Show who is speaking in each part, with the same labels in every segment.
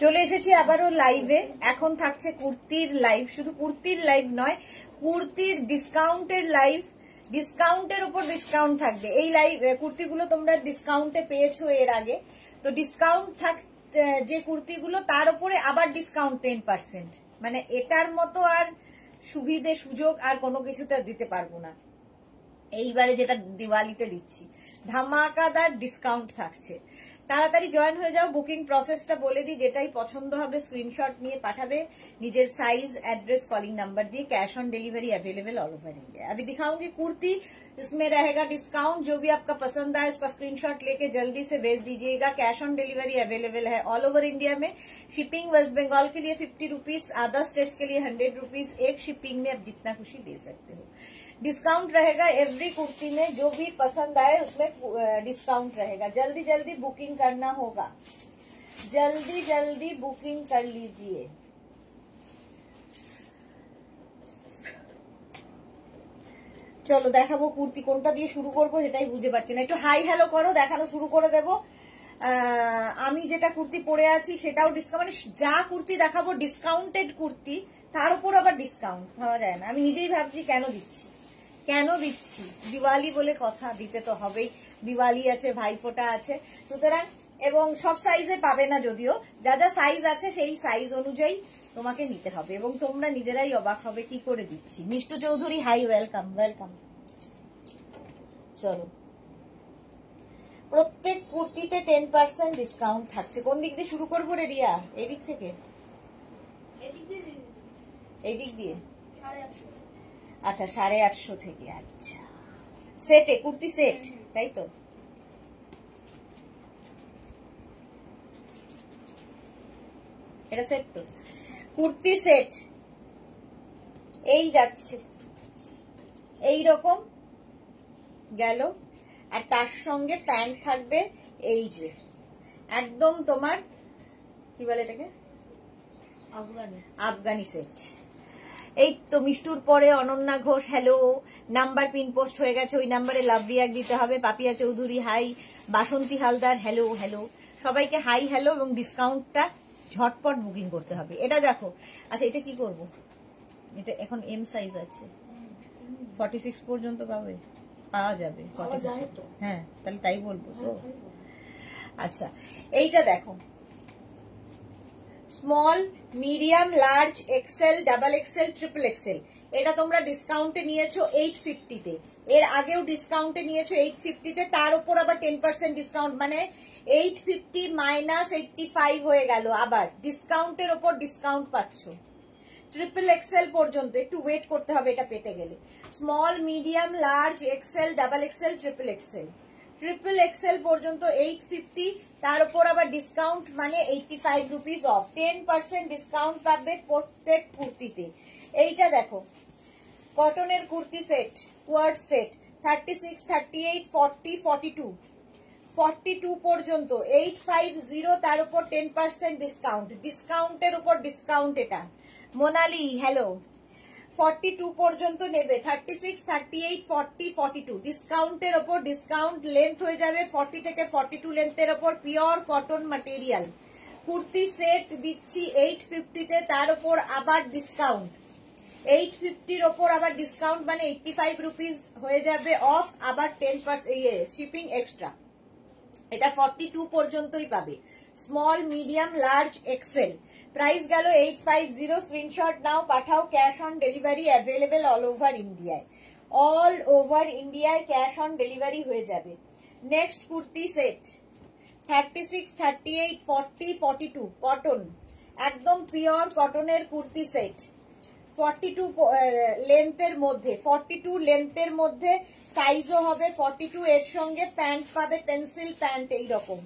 Speaker 1: চলে এসেছি আবারও লাইভে। এখন থাকছে কুর্তির লাইভ, শুধু কুর্তির লাইভ নয়, কুর্তির ডিসকাউন্টের লাইভ। ডিসকাউন্টের উপর ডিসকাউন্ট থাকবে। এই লাইভ কুর্তিগুলো তোমরা ডিসকাউন্টে পেয়েছো এর আগে, তো ডিসকাউন্ট থাক যে কুর্তিগুলো তার উপরে আবার ডিসকাউন্ট 10%। মানে এটার মতো আর সুবিধে সুযোগ আর কোনো কিছুতে দিতে পারবো না। এইবারে যেটা দিওয়ালিতে দিচ্ছি, ধামাকাদার ডিসকাউন্ট থাকছে। তাড়াতাড়ি জয়েন হয়ে যাও। বুকিং প্রসেসটা বলে দিই, যেটাই পছন্দ হবে স্ক্রিনশট নিয়ে পাঠাবে নিজের साइज एड्रेस कॉलिंग नंबर दिए। Cash on delivery available all over India. अभी दिखाऊंगी कुर्ती, इसमें रहेगा डिस्काउंट। जो भी आपका पसंद आए उसका स्क्रीनशॉट लेके जल्दी से भेज दीजिएगा। कैश ऑन डिलीवरी अवेलेबल है ऑल ओवर इंडिया में। शिपिंग वेस्ट बंगाल के लिए 50 रुपीज, अदर स्टेट्स के लिए 100 रुपीज। एक शिपिंग में आप जितना खुशी ले सकते हो। डिस्काउंट रहेगा एवरी कुर्ती में, जो भी पसंद आए उसमें डिस्काउंट रहेगा। जल्दी जल्दी बुकिंग करना होगा, जल्दी जल्दी बुकिंग कर लीजिए। চলো দেখাবো কুর্তি কোনটা দিয়ে শুরু করবো সেটাই বুঝতে পারছি না। একটু হাই হ্যালো করো, দেখানো শুরু করে দেবো। আমি যেটা কুর্তি পরে আছি সেটাও ডিসকাউন্ট, মানে যা কুর্তি দেখাবো ডিসকাউন্টেড কুর্তি, তার উপর আবার ডিসকাউন্ট। ভাবা যায় না, আমি নিজেই ভাবছি কেন দিচ্ছি। দিওয়ালি বলে কথা, দিতে তো হবেই। দিওয়ালি আছে, ভাইফোঁটা আছে, সুতরাং। এবং সব সাইজে পাবে না, যদিও যা যা সাইজ আছে সেই সাইজ অনুযায়ী তোমাকে নিতে হবে, এবং তোমরা নিজেরাই অবাক হবে কি করে দিচ্ছি। Mishtu Chowdhury hi, welcome welcome. চলো, প্রত্যেক কুর্তিতে 10% ডিসকাউন্ট থাকছে। কোন দিক দিয়ে শুরু করবো রে রিয়া? এই দিক থেকে, এই দিক দিয়ে। আচ্ছা, 850 থেকে। আচ্ছা, সেটে কুর্তি সেট, তাই তো? এটা সেট তো, কুর্তি সেট এই যাচ্ছে এই রকম গেল। আর তার সঙ্গে প্যান্ট থাকবে এই যে একদম তোমার কি বলে এটাকে, আফগানি সেট। এই তো মিষ্টুর পরে Ananya Ghosh hello. Number pin post হয়ে গেছে, ওই নাম্বারে লাভ রিয়াক্ট দিতে হবে। পাপিয়া চৌধুরী হাই, বাসন্তী হালদার হ্যালো হ্যালো। সবাইকে হাই হ্যালো, এবং ডিসকাউন্টটা ঝটপট বুকিং করতে হবে। এটা দেখো। আচ্ছা, এটা কি করব? এটা এখন এম সাইজ আছে, 46 পর্যন্ত পাওয়া যাবে। হ্যাঁ, তাহলে তাই বলবো তো। আচ্ছা, এইটা দেখো, small, medium, large, XL, double XL, triple XL. এটা তোমরা ডিসকাউন্টে নিয়েছো 850-তে। এর আগেও ডিসকাউন্টে নিয়েছো 850-তে, তার উপর আবার 10% ডিসকাউন্ট, মানে 850 মাইনাস 85 হয়ে গেল। আবার ডিসকাউন্টের ওপর ডিসকাউন্ট পাচ্ছ। ট্রিপল এক্সেল পর্যন্ত একটু ওয়েট করতে হবে এটা পেতে গেলে। Small, medium, large, XL, double XL, triple XL. Triple XL পর্যন্ত 850, তার উপর আবার ডিসকাউন্ট, মানে 85 রুপিস অফ। 10% ডিসকাউন্ট পাবে প্রত্যেক কুর্তিতে। এইটা দেখো, কটনের কুর্তি সেট, কোয়ার্ড সেট, 36, 38, 40, 42, 42 পর্যন্ত 850, তার উপর 10% ডিসকাউন্ট। ডিসকাউন্টের উপর ডিসকাউন্ট এটা। মোনালি হ্যালো। 42 পর্যন্ত নেবে, 36, 38, 40, 42 ডিসকাউন্টের ওপর ডিসকাউন্ট। লেন্থ হয়ে যাবে 40 থেকে 42 লেন্থের ওপর, pure cotton material. Kurti set দিচ্ছি 850-তে, তার উপর আবার ডিসকাউন্ট। 850-র ওপর আবার ডিসকাউন্ট, মানে 85 রুপিস হয়ে যাবে অফ, আবার 10% শিপিং এক্সট্রা। এটা 42 পর্যন্তই পাবে। Small, medium, large, XL. Price গেল 850। স্ক্রিনশট নাও, পাঠাও। Cash on delivery available all over ইন্ডিয়ায়। অল ওভার ইন্ডিয়ায় ক্যাশ অন ডেলিভারি হয়ে যাবে। নেক্সট কুর্তি সেট 36, 38, 40, 42 কটন, একদম পিওর কটনের কুর্তি সেট। 42 লেন্থের মধ্যে, 42 লেন্থের মধ্যে সাইজও হবে 42। এর সঙ্গে প্যান্ট পাবে, পেন্সিল প্যান্ট এইরকম।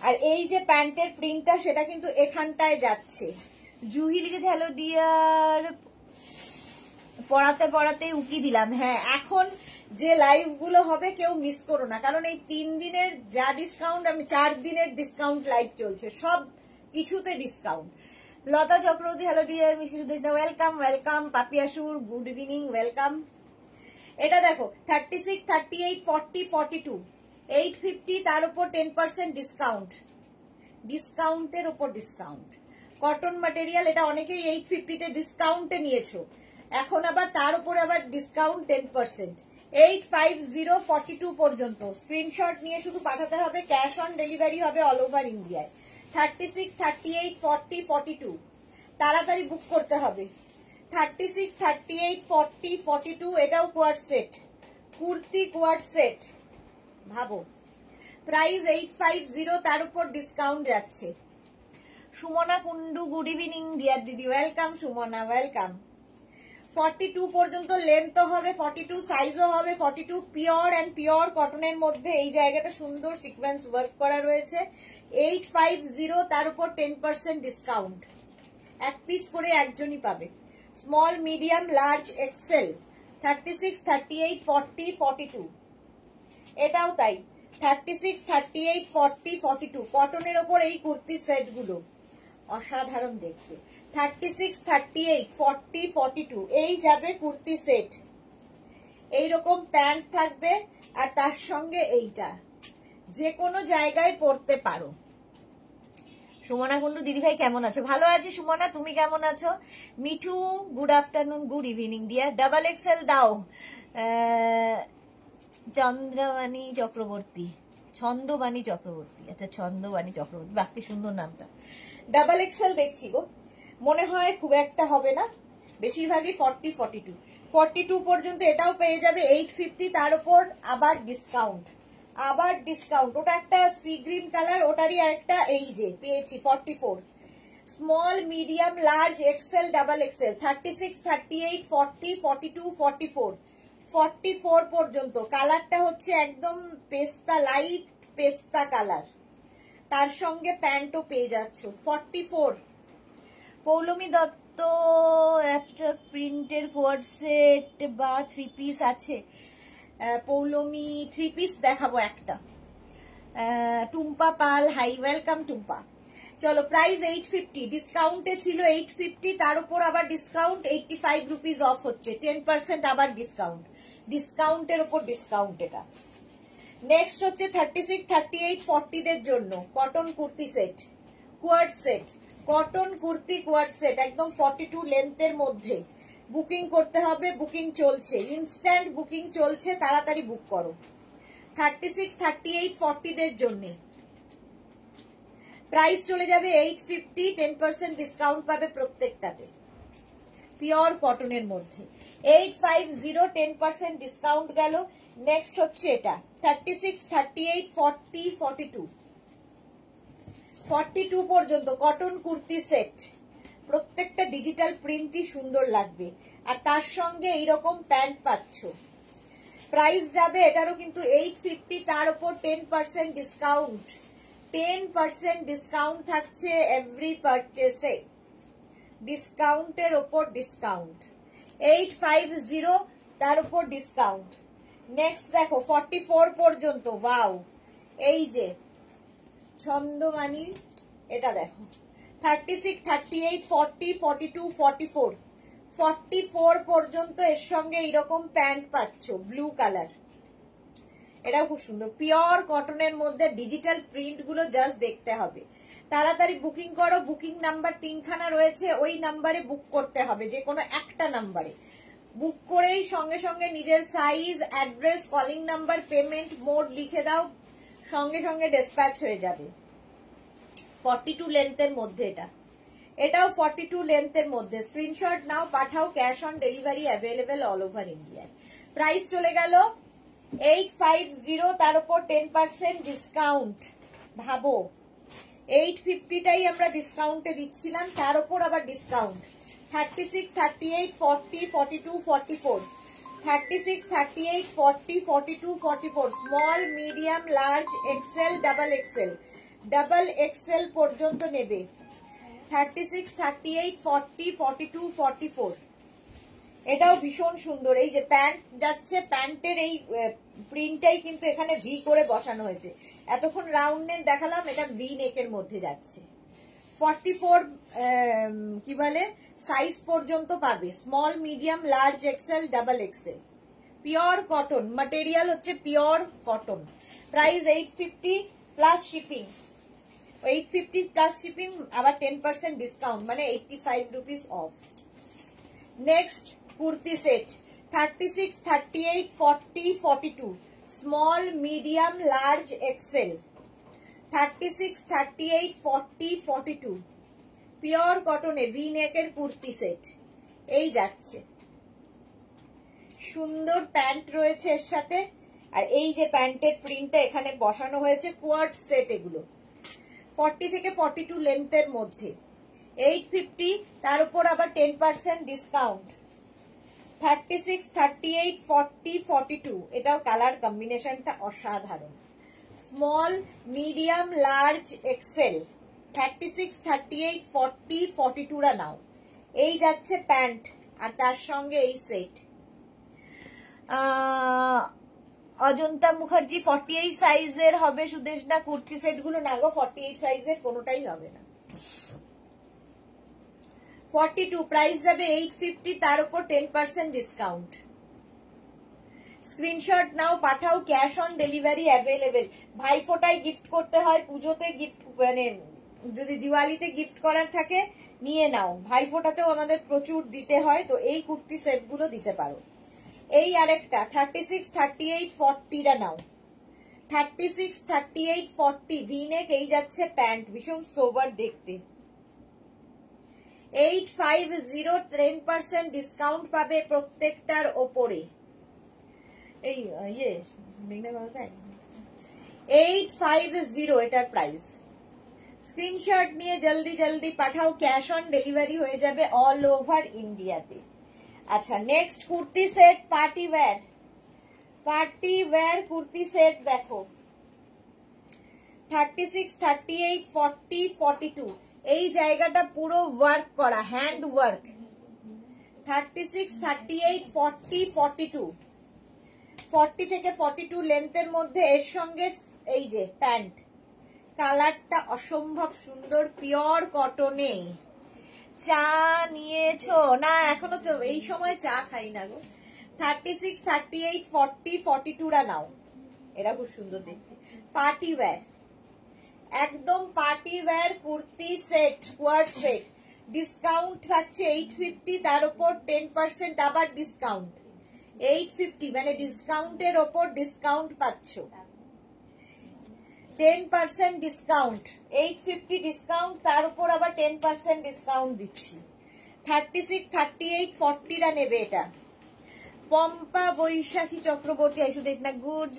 Speaker 1: আর এই যে প্যান্টের প্রিন্টটা, সেটা কিন্তু এখানটায় যাচ্ছে। জুহি লিখেছে হ্যালো ডিয়ার, পড়াতে পড়াতে উকি দিলাম। হ্যাঁ, এখন যে লাইভ গুলো হবে কেউ মিস করো না, কারণ এই 3 দিনের যা ডিসকাউন্ট, আমি 4 দিনের ডিসকাউন্ট লাইভ চলছে, সব কিছুতে discount. Lata Chakraborty hello dear, Mishu Deshna welcome welcome. Papiyasur good evening, welcome. এটা দেখো 36, 38, 40, 42 850, তার উপর 10% ডিসকাউন্ট। ডিসকাউন্টের ওপর ডিসকাউন্ট। কটন ম্যাটেরিয়াল, এটা অনেকেই 850 তে ডিসকাউন্টে নিয়েছো, এখন আবার তার উপরে আবার ডিসকাউন্ট 10%। 85042 পর্যন্ত স্ক্রিনশট নিয়ে শুধু পাঠাতে হবে, ক্যাশ অন ডেলিভারি হবে অল ওভার ইন্ডিয়ায়। 36, 38, 40, 42 তাড়াতাড়ি বুক করতে হবে। 36, 38, 40, 42 এটাও কোয়ার্ড সেট, কুর্তি কোয়ার্ড সেট। ভাবো প্রাইস 850, তার উপর ডিসকাউন্ট যাচ্ছে। Sumana Kundu, good evening deer দিদি, ওয়েলকাম সুমনা, ওয়েলকাম। 42 পর্যন্ত লেন্থ হবে, 42 সাইজও হবে, 42 পিওর অ্যান্ড পিওর কটনের মধ্যে এই জায়গাটা সুন্দর সিকোয়েন্স ওয়ার্ক করা রয়েছে। 850, তার উপর 10% ডিসকাউন্ট, এক পিস করে একজনই পাবে। স্মল, মিডিয়াম, লার্জ, এক্সেল 36, 38, 40, 42 এটাও তাই 36, 38, 40, 42 কটনের ওপর এই কুর্তি সেট গুলো অসাধারণ দেখতে। 36, 38, 40, 42 এই যাবে কুর্তি সেট, এইরকম প্যান্ট থাকবে আর তার সঙ্গে এইটা, যে কোনো জায়গায় পরতে পারো। সুমনা কুন্ডু দিদি ভাই কেমন আছো? ভালো আছি সুমনা, তুমি কেমন আছো? Mithu good afternoon, good evening deer. Double XL দাও। চন্দ্রবাণী চক্রবর্তী, ছন্দবাণী চক্রবর্তী, আচ্ছা ছন্দবাণী চক্রবর্তী, বাকি সুন্দর নামটা। ডাবল এক্সেল দেখছি গো, মনে হয় খুব একটা হবে না, বেশিরভাগই 40, 42। 42 পর্যন্ত এটাও পেয়ে যাবে 850, তার উপর আবার ডিসকাউন্ট, আবার ডিসকাউন্ট। ওটা একটা সি গ্রিন কালার, ওটারই একটা এই যে পেয়েছি 44। Small, medium, large, XL, double XL 36, 38, 40, 42, 44 44 পর্যন্ত। কালারটা হচ্ছে একদম পেস্তা, লাইট পেস্তা কালার, তার সঙ্গে প্যান্টও পেয়ে যাচ্ছ। 44। পৌলমী দত্ত, প্রিন্টের কোয়ার্ড সেট বা 3 পিস আছে? পৌলমী 3 পিস দেখাবো একটা। টুম্পা পাল, হাই, ওয়েলকাম টুম্পা। চলো প্রাইস 850, ডিসকাউন্টে ছিল 850, তার উপর আবার ডিসকাউন্ট 85 রুপিস অফ হচ্ছে, 10% আবার ডিসকাউন্ট, ডিসকাউন্টের উপর ডিসকাউন্ট। এটা নেক্সট হচ্ছে 36, 38, 40 দের জন্য cotton kurti set, coord set, cotton kurti coord set একদম 42 লেন্থের মধ্যে। বুকিং করতে হবে, বুকিং চলছে, ইনস্ট্যান্ট বুকিং চলছে, তাড়াতাড়ি বুক করো। 36, 38, 40 দের জন্য প্রাইস চলে যাবে 850, 10% ডিসকাউন্ট পাবে প্রত্যেকটাতে, পিওর কটনের মধ্যে। 850, 10% ডিসকাউন্ট গেল। নেক্সট হচ্ছে এটা 36, 38, 40, 42 42 পর্যন্ত কটন কুর্তি সেট, প্রত্যেকটা ডিজিটাল প্রিন্টই সুন্দর লাগবে, আর তার সঙ্গে এইরকম প্যান্ট পাচ্ছ। প্রাইস যাবে এটারও কিন্তু 850, তার উপর 10% ডিসকাউন্ট, 10% ডিসকাউন্ট থাকছে এভরি পারচেসে, ডিসকাউন্টের ওপর ডিসকাউন্ট। 850, তার উপর ডিসকাউন্ট। নেক্সট দেখো 44 পর্যন্ত, ওয়াও, এই যে ছন্দমানি, এটা দেখো 36, 38, 40, 42, 44 44 পর্যন্ত এর সঙ্গে এইরকম প্যান্ট পাচ্ছ, ব্লু কালার, এটাও খুব সুন্দর, পিওর কটনের মধ্যে। ডিজিটাল প্রিন্ট গুলো জাস্ট দেখতে হবে, তাড়াতাড়ি বুকিং করো। বুকিং নাম্বার 3খানা রয়েছে, ওই নাম্বারে বুক করতে হবে, যে কোনো একটা নাম্বারে বুক করেই সঙ্গে সঙ্গে নিজের size, address, calling number, payment mode লিখে দাও, সঙ্গে সঙ্গে ডিসপ্যাচ হয়ে যাবে। 42 লেন্থের মধ্যে এটা, এটাও 42 লেন্থের মধ্যে। স্ক্রিনশট নাও, পাঠাও, cash on delivery available all over ইন্ডিয়ায়। প্রাইস চলে গেল 850, তার উপর 10% ডিসকাউন্ট। ভাবো 850টাই আমরা ডিসকাউন্টে দিচ্ছিলাম, তার উপর আবার discount. 36, 38, 40, 42, 44 36, 38, 40, 42, 44 small, medium, large, XL, double XL, double XL পর্যন্ত নেবে। 36, 38, 40, 42, 44 এটাও ভীষণ সুন্দর। এই যে প্যান্ট যাচ্ছে, প্যান্টের এই প্রিন্টটাই কিন্তু এখানে ভি করে বসানো হয়েছে, এতক্ষণ রাউন্ড নেক দেখালাম, এটা ভি নেকের মধ্যে যাচ্ছে। 44 কি বলে সাইজ পর্যন্ত পাবে, small, medium, large, XL, double XL, pure cotton material হচ্ছে, pure cotton. Price 850 plus shipping. 850 plus shipping, আবার 10% ডিসকাউন্ট, মানে 85 rupees off. Next kurti set 36, 38, 40, 42, small, medium, large, XL. 36, 38, 40, 42 pure কটনে ভি নেকের কুর্তি সেট। এই যাচ্ছে, সুন্দর প্যান্ট রয়েছে এর সাথে, আর এই যে প্যান্টের প্রিন্টটা এখানে বসানো হয়েছে, কোয়ার্ড সেট এগুলো। 40 থেকে 42 লেন্থের মধ্যে, 850, তার উপর আবার 10% ডিসকাউন্ট। 36, 38, 40, 42, এটাও কালার কম্বিনেশনটা অসাধারণ। Small, medium, large, XL. 36, 38, 40, 42 রা নাও। এই যাচ্ছে প্যান্ট, আর তার সঙ্গে এই সেট। অজন্তা মুখার্জি 48 সাইজের হবে সুদেশনা কুর্তি সেট গুলো, না গো 48 সাইজের কোনোটাই হবে না। 42 প্রাইস যাবে 850, তার উপর 10% ডিসকাউন্ট। স্ক্রিনশট নাও, পাঠাও, ক্যাশ অন ডেলিভারি অ্যাভেলেবেল। ভাইফোঁটায় গিফট করতে হয়, পুজোতে গিফট, মানে যদি দিওয়ালিতে গিফট করার থাকে নিয়ে নাও, ভাইফোঁটাতেও আমাদের প্রচুর দিতে হয়, তো এই কুর্তি সেট গুলো দিতে পারো। এই আরেকটা 36, 38, 40 টা নাও। 36, 38, 40 ভিনেক। এই যাচ্ছে প্যান্ট, ভীষণ সোবার দেখতে। 850, 10% ডিসকাউন্ট পাবে প্রত্যেকটার ওপরে। এই 850 এটার প্রাইস। স্ক্রিনশট নিয়ে জলদি জলদি পাঠাও, ক্যাশ অন ডেলিভারি হয়ে যাবে অল ওভার ইন্ডিয়াতে। আচ্ছা, next kurti set, party wear kurti set দেখো। 36, 38, 40, 42 এই জায়গাটা পুরো ওয়ার্ক করা, হ্যান্ড ওয়ার্ক। 36, 38, 40, 42, 40 থেকে 42 লেন্থের মধ্যে, এর সঙ্গে এই যে প্যান্ট। কালারটা অসম্ভব সুন্দর, পিওর কটনে। চা নিয়েছো না? এখনো তো এই সময় চা খাই না গো। 36, 38, 40, 42 রা নাও। এরা খুব সুন্দর দেখতে, পার্টি ওয়্যার, একদম party wear kurti set, coord set. Discount থাকছে 850, তার উপর 10% আবার ডিসকাউন্ট। 850 মানে ডিসকাউন্টের ওপর ডিসকাউন্ট পাচ্ছ, 10% ডিসকাউন্ট। 850 ডিসকাউন্ট, তার উপর আবার 10% ডিসকাউন্ট দিচ্ছি। 36, 38, 40 রা নেবে এটা। পম্পা বৈশাখী চক্রবর্তী সুদেশ না, গুড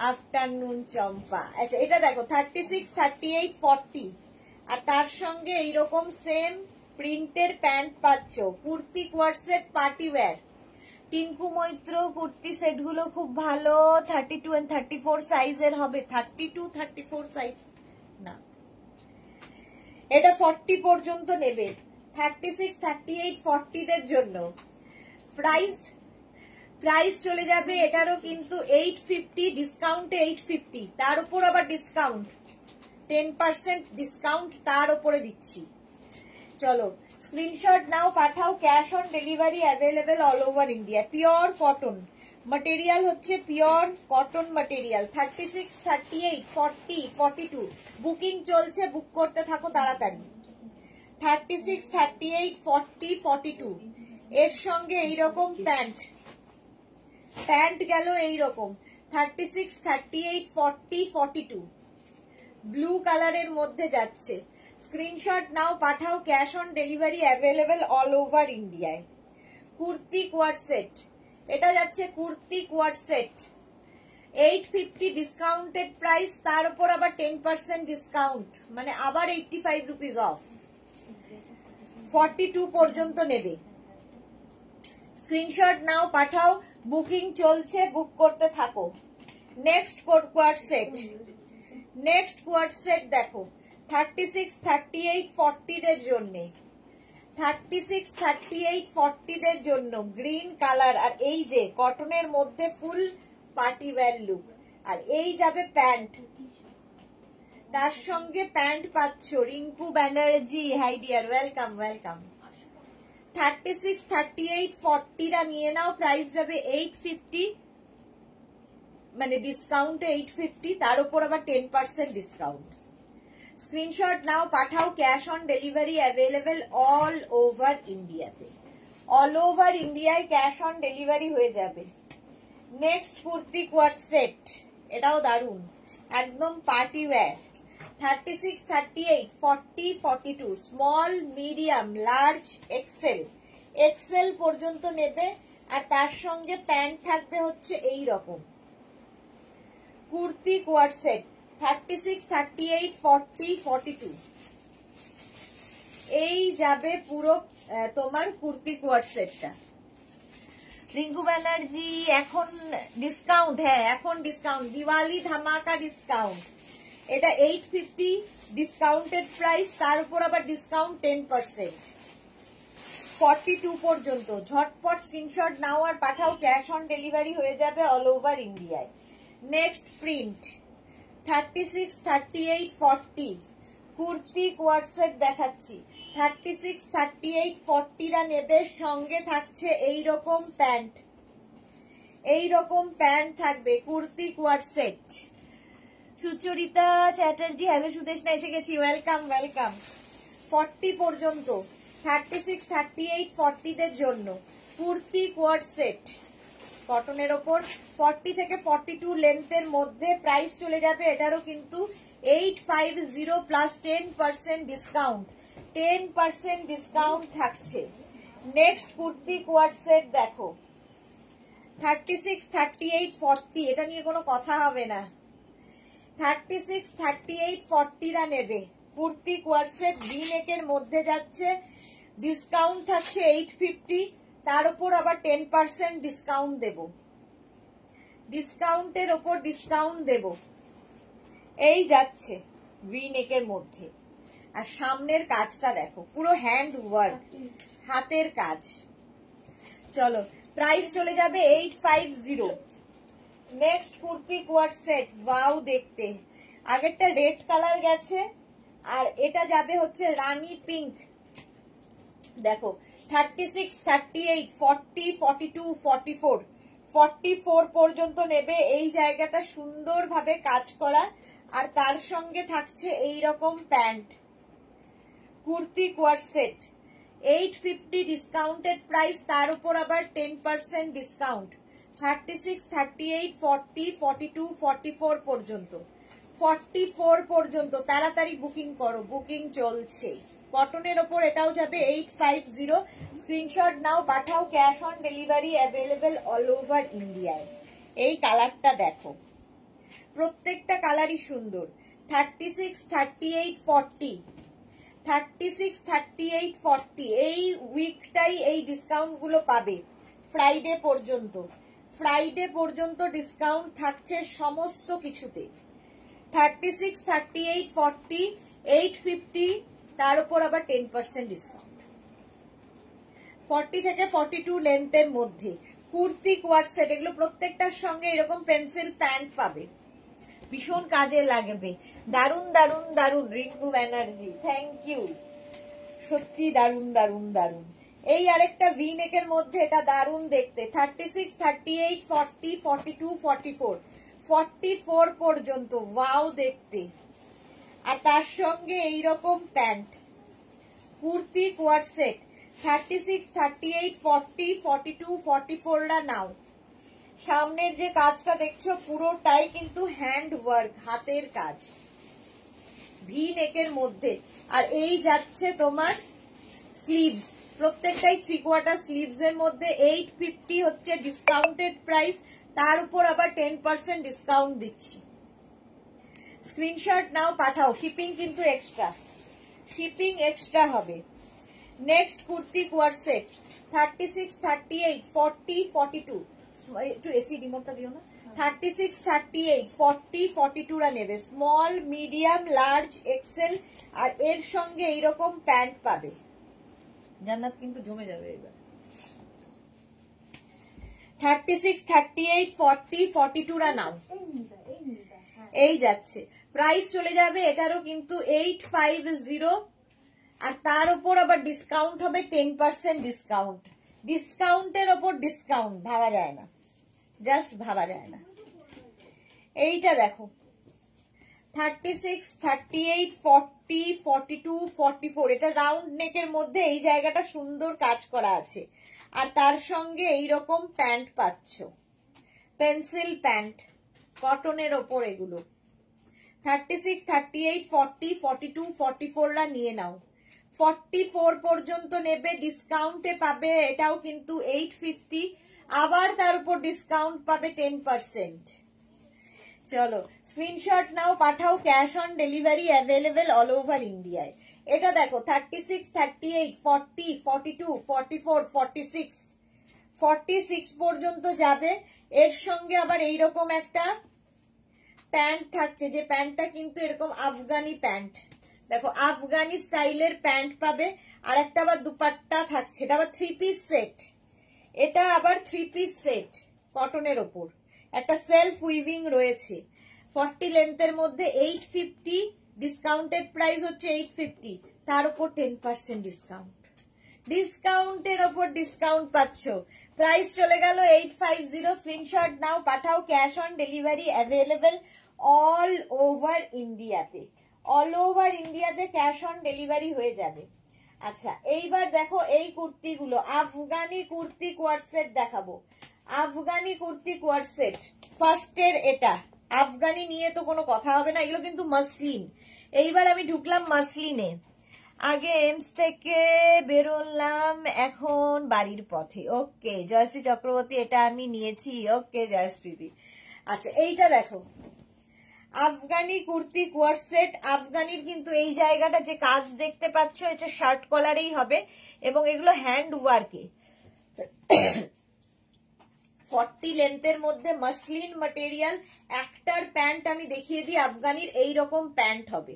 Speaker 1: আফটারনুন চম্পা। আচ্ছা, এটা দেখো 36, 38, 40, আর তার সঙ্গে এইরকম সেম প্রিন্টের প্যান্ট পাচ্ছ। Kurti coord set, party wear. Tinku Maitra kurti set গুলো খুব ভালো, 32 and 34 সাইজের হবে। 32, 34 সাইজ না, এটা 40 পর্যন্ত নেবে। 36, 38, 40 দের জন্য প্রাইস চলে যাবে এটারও কিন্তু 850, ডিসকাউন্টে 850, তার উপর আবার ডিসকাউন্ট 10% ডিসকাউন্ট তার উপরে দিচ্ছি। চলো স্ক্রিনশট নাও, পাঠাও, cash on delivery available all over India. Pure cotton material হচ্ছে, পিওর কটন ম্যাটেরিয়াল। 36, 38, 40, 42 বুকিং চলছে, বুক করতে থাকো তাড়াতাড়ি। 36, 38, 40, 42 এর সঙ্গে এইরকম প্যান্ট গেল এইরকম। 36, 38, 40, 42 ব্লু কালারের মধ্যে যাচ্ছে। স্ক্রিনশট নাও, পাঠাও, cash on delivery available all over ইন্ডিয়ায়। কুর্তি কোয়ার্ড সেট, এটা যাচ্ছে kurti coord set. 850 discounted price, তার উপর আবার 10% ডিসকাউন্ট, মানে আবার 85 রুপিস অফ। 42 পর্যন্ত নেবে। স্ক্রিনশট নাও, পাঠাও, বুকিং চলছে, বুক করতে থাকো। নেক্সট কোয়ার্ড সেট দেখো। 36, 38, 40 দের জন্য। 36, 38, 40 দের জন্য গ্রিন কালার, আর এই যে কটনের মধ্যে ফুল পার্টি ওয়্যার লুক। আর এই যাবে প্যান্ট, তার সঙ্গে প্যান্ট পাচ্ছ। Rinku Banerjee, high deer, welcome. 36, 38, 40 রা নিয়ে নাও, প্রাইস যাবে 850, মানে ডিসকাউন্টে 850, তার উপর আবার 10% ডিসকাউন্ট। স্ক্রিনশট নাও, পাঠাও। Cash on delivery available all over ইন্ডিয়াতে, অল ওভার ইন্ডিয়ায় ক্যাশ অন ডেলিভারি হয়ে যাবে। নেক্সট কুর্তি কোয়ার সেট, এটাও দারুন, একদম party wear. 36, 38, 40, 42, small, medium, large, XL, XL পর্যন্ত নেবে। আর তার সঙ্গে প্যান্ট থাকবে হচ্ছে এই রকম কুর্তি কোয়ার সেট। 36, 38, 40, 42 এই যাবে পুরো তোমার কুর্তি কোয়ার সেটটা। রিঙ্কু ব্যানার্জি এখন ডিসকাউন্ট, হ্যাঁ এখন ডিসকাউন্ট, দিওয়ালি ধামাকা ডিসকাউন্ট। এটা 850 ডিসকাউন্টেড প্রাইস, তার উপর আবার ডিসকাউন্ট 10%, 42 পর্যন্ত। ঝটপট স্ক্রিনশট নাও আর পাঠাও, ক্যাশ অন ডেলিভারি হয়ে যাবে অল ওভার ইন্ডিয়ায়। Next print 36, 38, 40 kurti coord set দেখাচ্ছি। 36, 38, 40রা নেবে, সঙ্গে থাকছে এইরকম প্যান্ট, এইরকম প্যান্ট থাকবে, kurti coord set. Sucharita Chatterjee, hello Sudeshna, এসে গেছি, ওয়েলকাম ওয়েলকাম। 40 পর্যন্ত, 36, 38, 40 দের জন্য কুর্তি কোয়ার সেট কটনের ওপর। 40 থেকে 42 লেন্থের মধ্যে প্রাইস চলে যাবে এটারও কিন্তু 850 প্লাস 10% ডিসকাউন্ট, 10% ডিসকাউন্ট থাকছে। নেক্সট কুর্তি কোয়ার সেট দেখো, 36, 38, 40, এটা নিয়ে কোনো কথা হবে না। 36, 38, 40রা নেবে, কুর্তি কোয়ার সেট ভি নেকের মধ্যে যাচ্ছে, ডিসকাউন্ট থাকছে 850, তার উপর আবার 10% ডিসকাউন্ট দেব, ডিসকাউন্টের ওপর ডিসকাউন্ট দেব। এই যাচ্ছে ভি নেকের মধ্যে। আর সামনের কাজটা দেখো, পুরো হ্যান্ড ওয়ার্ক, হাতের কাজ। চলো, প্রাইস চলে যাবে 850। Next kurti coord set, wow দেখতে, আগেরটা রেড কালার গেছে আর এটা যাবে হচ্ছে রানী পিঙ্ক। দেখো 36, 38, 40, 42, 44, 44 পর্যন্ত নেবে। এই জায়গাটা সুন্দরভাবে কাজ করা, আর তার সঙ্গে থাকছে এই রকম pant. Kurti coord set 850 discounted price, তার উপর আবার 10% ডিসকাউন্ট। 36, 38, 40, 42, 44 পর্যন্ত, 44 পর্যন্ত তাড়াতাড়ি বুকিং করো, বুকিং চলছে। কটনের ওপর এটাও যাবে 850। স্ক্রিনশট নাও, পাঠাও, cash on delivery available all over ইন্ডিয়ায়। এই কালারটা দেখো, প্রত্যেকটা কালারই সুন্দর। 36, 38, 40, 36, 38, 40 এই উইকটাই এই ডিসকাউন্ট গুলো পাবে ফ্রাইডে পর্যন্ত, ফ্রাইডে পর্যন্ত ডিসকাউন্ট থাকছে সমস্ত কিছুতে। 36, 38, 40, 850, তার উপর আবার 10% ডিসকাউন্ট। 40 থেকে 42 লেন্থের মধ্যে কুর্তি কোয়ার সেট, এগুলো প্রত্যেকটার সঙ্গে এরকম পেন্সিল প্যান্ট পাবে, ভীষণ কাজে লাগবে। দারুন দারুন দারুন রিঙ্কু ব্যানার্জি, থ্যাংক ইউ, সত্যি দারুন দারুন দারুন। এই আরেকটা ভি নেকের মধ্যে, এটা দারুন দেখতে। 36, 38, 40, 42, 44, 44 পর্যন্ত, ওয়াও দেখতে। আর তার সঙ্গে এইরকম প্যান্ট, কুর্তি কোয়ার সেট। 36, 38, 40, 42, 44রা নাও। সামনের যে কাজটা দেখছো পুরোটাই কিন্তু হ্যান্ড ওয়ার্ক, হাতের কাজ, ভি নেকের মধ্যে। আর এই যাচ্ছে তোমার স্লিভস, প্রত্যেকটাই 3/4 স্লিভস এর মধ্যে। 850 হচ্ছে ডিসকাউন্টেড প্রাইস, তার উপর আবার 10% ডিসকাউন্ট দিচ্ছি। স্ক্রিনশট নাও, পাঠাও, শিপিং কিন্তু এক্সট্রা, শিপিং এক্সট্রা হবে। নেক্সট কুর্তি কোয়ার সেট 36, 38, 40, 42, একটু এসি রিমোটটা দিও না। 36, 38, 40, 42রা নেবে, স্মল, মিডিয়াম, লার্জ, এক্সেল। আর এর সঙ্গে এইরকম প্যান্ট পাবে। জান্নাত কিন্তু জমে যাবে এবার। 36, 38, 40, 42রা নাও। এই যাচ্ছে, প্রাইস চলে যাবে এটারও কিন্তু 850, আর তার উপর আবার ডিসকাউন্ট হবে 10% ডিসকাউন্ট। ডিসকাউন্টের ওপর ডিসকাউন্ট, ভাবা যায় না, জাস্ট ভাবা যায় না। এইটা দেখো 36, 38, 40, 42, 44 এটা রাউন্ড নেকের মধ্যে এই জায়গাটা সুন্দর কাজ করা আছে। আর তার সঙ্গে এইরকম প্যান্ট পাচ্ছ, পেন্সিল প্যান্ট, কটনের ওপর এগুলো। 36, 38, 40, 42, 44 রা নিয়ে নাও। 44 পর্যন্ত নেবে, ডিসকাউন্টে পাবে এটাও কিন্তু 850, আবার তার উপর ডিসকাউন্ট পাবে 10%। চলো স্ক্রিনশট নাও, পাঠাও, cash on delivery available all over ইন্ডিয়ায়। এটা দেখো 36, 38, 40, 42, 44, 46, 46 পর্যন্ত যাবে। এর সঙ্গে আবার এইরকম একটা প্যান্ট থাকছে, যে প্যান্টটা কিন্তু এরকম আফগানি প্যান্ট, দেখো আফগানি স্টাইলের প্যান্ট পাবে। আর একটা আবার দুপাট্টা থাকছে, এটা আবার 3 পিস সেট, এটা আবার 3 পিস সেট কটনের ওপর, একটা সেলফ উইভিং রয়েছে। 40 লেন্থের মধ্যে 850, ডিসকাউন্টেড প্রাইস হচ্ছে 850, তার উপর 10% ডিসকাউন্ট, ডিসকাউন্টের ওপর ডিসকাউন্ট পাচ্ছ। প্রাইস চলে গেল 850। স্ক্রিনশট নাও, পাঠাও, cash on delivery available all over ইন্ডিয়াতে, অল ওভার ইন্ডিয়াতে ক্যাশ অন ডেলিভারি হয়ে যাবে। আচ্ছা এইবার দেখো এই কুর্তিগুলো, আফগানি কুর্তি কোয়ারসেট দেখাবো, আফগানি কুর্তি কোয়ারসেট। ফার্স্টের এটা আফগানি নিয়ে তো কোনো কথা হবে না, এগুলো কিন্তু মাসলিন। এইবার আমি ঢুকলাম মাসলিনে, আগে এমস থেকে বেরোলাম, এখন বাড়ির পথে। ওকে জয়শ্রী চক্রবর্তী, এটা আমি নিয়েছি। ওকে জয়শ্রীদি। আচ্ছা এইটা দেখো আফগানি কুর্তি কোয়ারসেট। আফগানির কিন্তু এই জায়গাটা যে কাজ দেখতে পাচ্ছ, এটা শার্ট কলারেই হবে এবং এগুলো হ্যান্ড ওয়ার্কে। 40 লেন্থের মধ্যে মাসলিন ম্যাটেরিয়াল। একটার প্যান্ট আমি দেখিয়ে দিই, আফগানির এইরকম প্যান্ট হবে।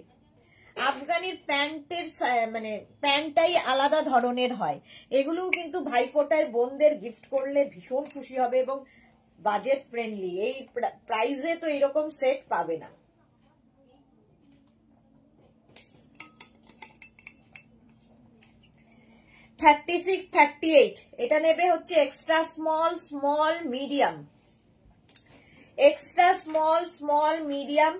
Speaker 1: আফগানির প্যান্টের মানে প্যান্টটাই আলাদা ধরনের হয়। এগুলোও কিন্তু ভাইফোঁটায় বোনদের গিফট করলে ভীষণ খুশি হবে এবং বাজেট ফ্রেন্ডলি। এই প্রাইসে তো এরকম সেট পাবে না। $36, $38 এটা নেবে হচ্ছে extra small, small medium, extra small, small medium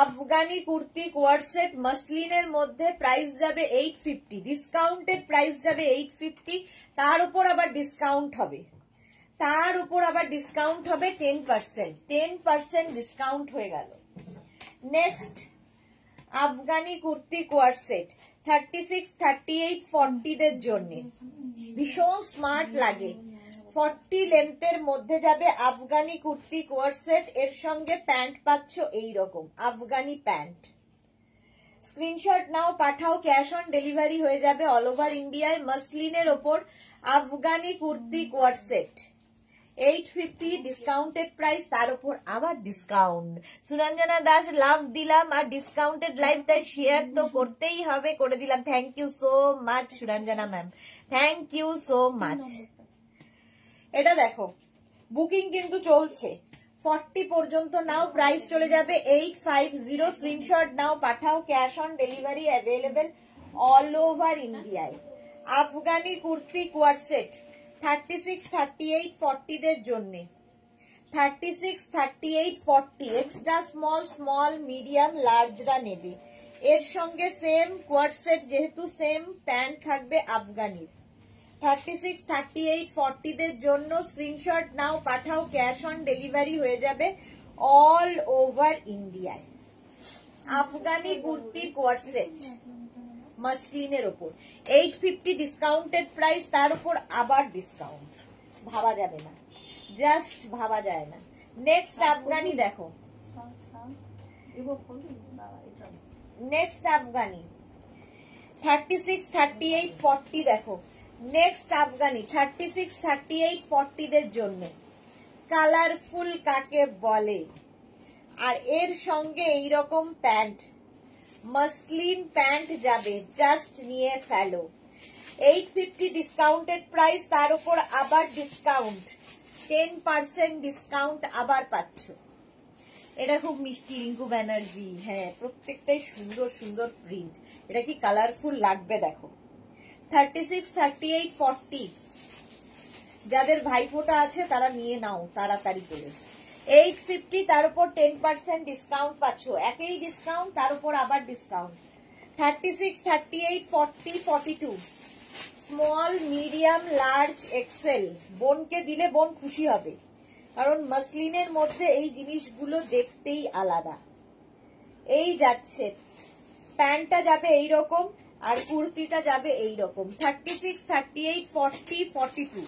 Speaker 1: Afghani kurti coord set মাসলিনের মধ্যে। প্রাইস যাবে 850, ডিসকাউন্টেড প্রাইস যাবে 850, তার উপর আবার ডিসকাউন্ট হবে, তার উপর আবার ডিসকাউন্ট হবে 10%, 10% ডিসকাউন্ট হয়ে গেল। নেক্সট আফগানি কুর্তি কোয়ারসেট 36, 38, 40 দের জন্য ভীষণ স্মার্ট লাগে। 40 লেন্থের মধ্যে যাবে আফগানি কুর্তি কোয়ারসেট, এর সঙ্গে প্যান্ট পাচ্ছ এইরকম আফগানি প্যান্ট। স্ক্রিনশট নাও, পাঠাও, ক্যাশ অন ডেলিভারি হয়ে যাবে অল ওভার ইন্ডিয়ায়। মাসলিনের ওপর Afghani kurti coord set 850, discounted price, তার উপর আবার ডিসকাউন্ট। সুরঞ্জনা দাস লাভ দিলাম, আর ডিসকাউন্টেড লাইভ তাই শেয়ার তো করতেই হবে, করে দিলাম। Thank you so much Suranjana ma'am, thank you so much. এটা দেখো বুকিং কিন্তু চলছে, 40 পর্যন্ত নাও, প্রাইস চলে যাবে 850। স্ক্রিনশট নাও, পাঠাও, cash on delivery available all over ইন্ডিয়ায়। আফগানি কুর্তি কোয়ারসেট 36, 38, 40 দের জন্য। 36, 38, 40 এক্সট্রা স্মল, স্মল, মিডিয়াম, লার্জরা নেবে। এর সঙ্গে সেম কোয়ারসেট, যেহেতু সেম প্যান্ট থাকবে আফগানির। 36, 38, 40 দের জন্য স্ক্রিনশট নাও, পাঠাও, ক্যাশ অন ডেলিভারি হয়ে যাবে অল ওভার ইন্ডিয়ায়। আফগানি কুর্তি কোয়ারসেট মাসলিনের ওপর 850, ডিসকাউন্টেড প্রাইস, তার উপর আবার ডিসকাউন্ট। ভাবা যাবে না, জাস্ট ভাবা যায় না। নেক্সট আফগানি দেখো, নেক্সট আফগানি 36, 38, 40 দেখো। নেক্সট আফগানি 36, 38, 40 দের জন্য কালারফুল কাকে বলে, আর এর সঙ্গে এইরকম প্যান্ট, মাসলিন প্যান্ট যাবে, জাস্ট নিয়ে ফেলো। 850, ডিসকাউন্টেড প্রাইস, তার উপর আবার ডিসকাউন্ট, 10% ডিসকাউন্ট আবার পাচ্ছ। এটা খুব মিষ্টি, রিঙ্কু ব্যানার্জি, হ্যাঁ প্রত্যেকটাই সুন্দর সুন্দর প্রিন্ট। এটা কি কালারফুল লাগবে দেখো। 36, 38, 40 যাদের ভাইফোঁটা আছে তারা নিয়ে নাও তাড়াতাড়ি করে। 850 তার উপর 10% ডিসকাউন্ট পাচ্ছ, একই ডিসকাউন্ট তার উপর আবার discount. 36, 38, 40, 42 small, medium, large, XL. বোনকে দিলে বোন খুশি হবে, কারণ মাসলিনের মধ্যে এই জিনিসগুলো দেখতেই আলাদা। এই যাচ্ছে, প্যান্টটা যাবে এইরকম আর কুর্তিটা যাবে এইরকম। 36, 38, 40, 42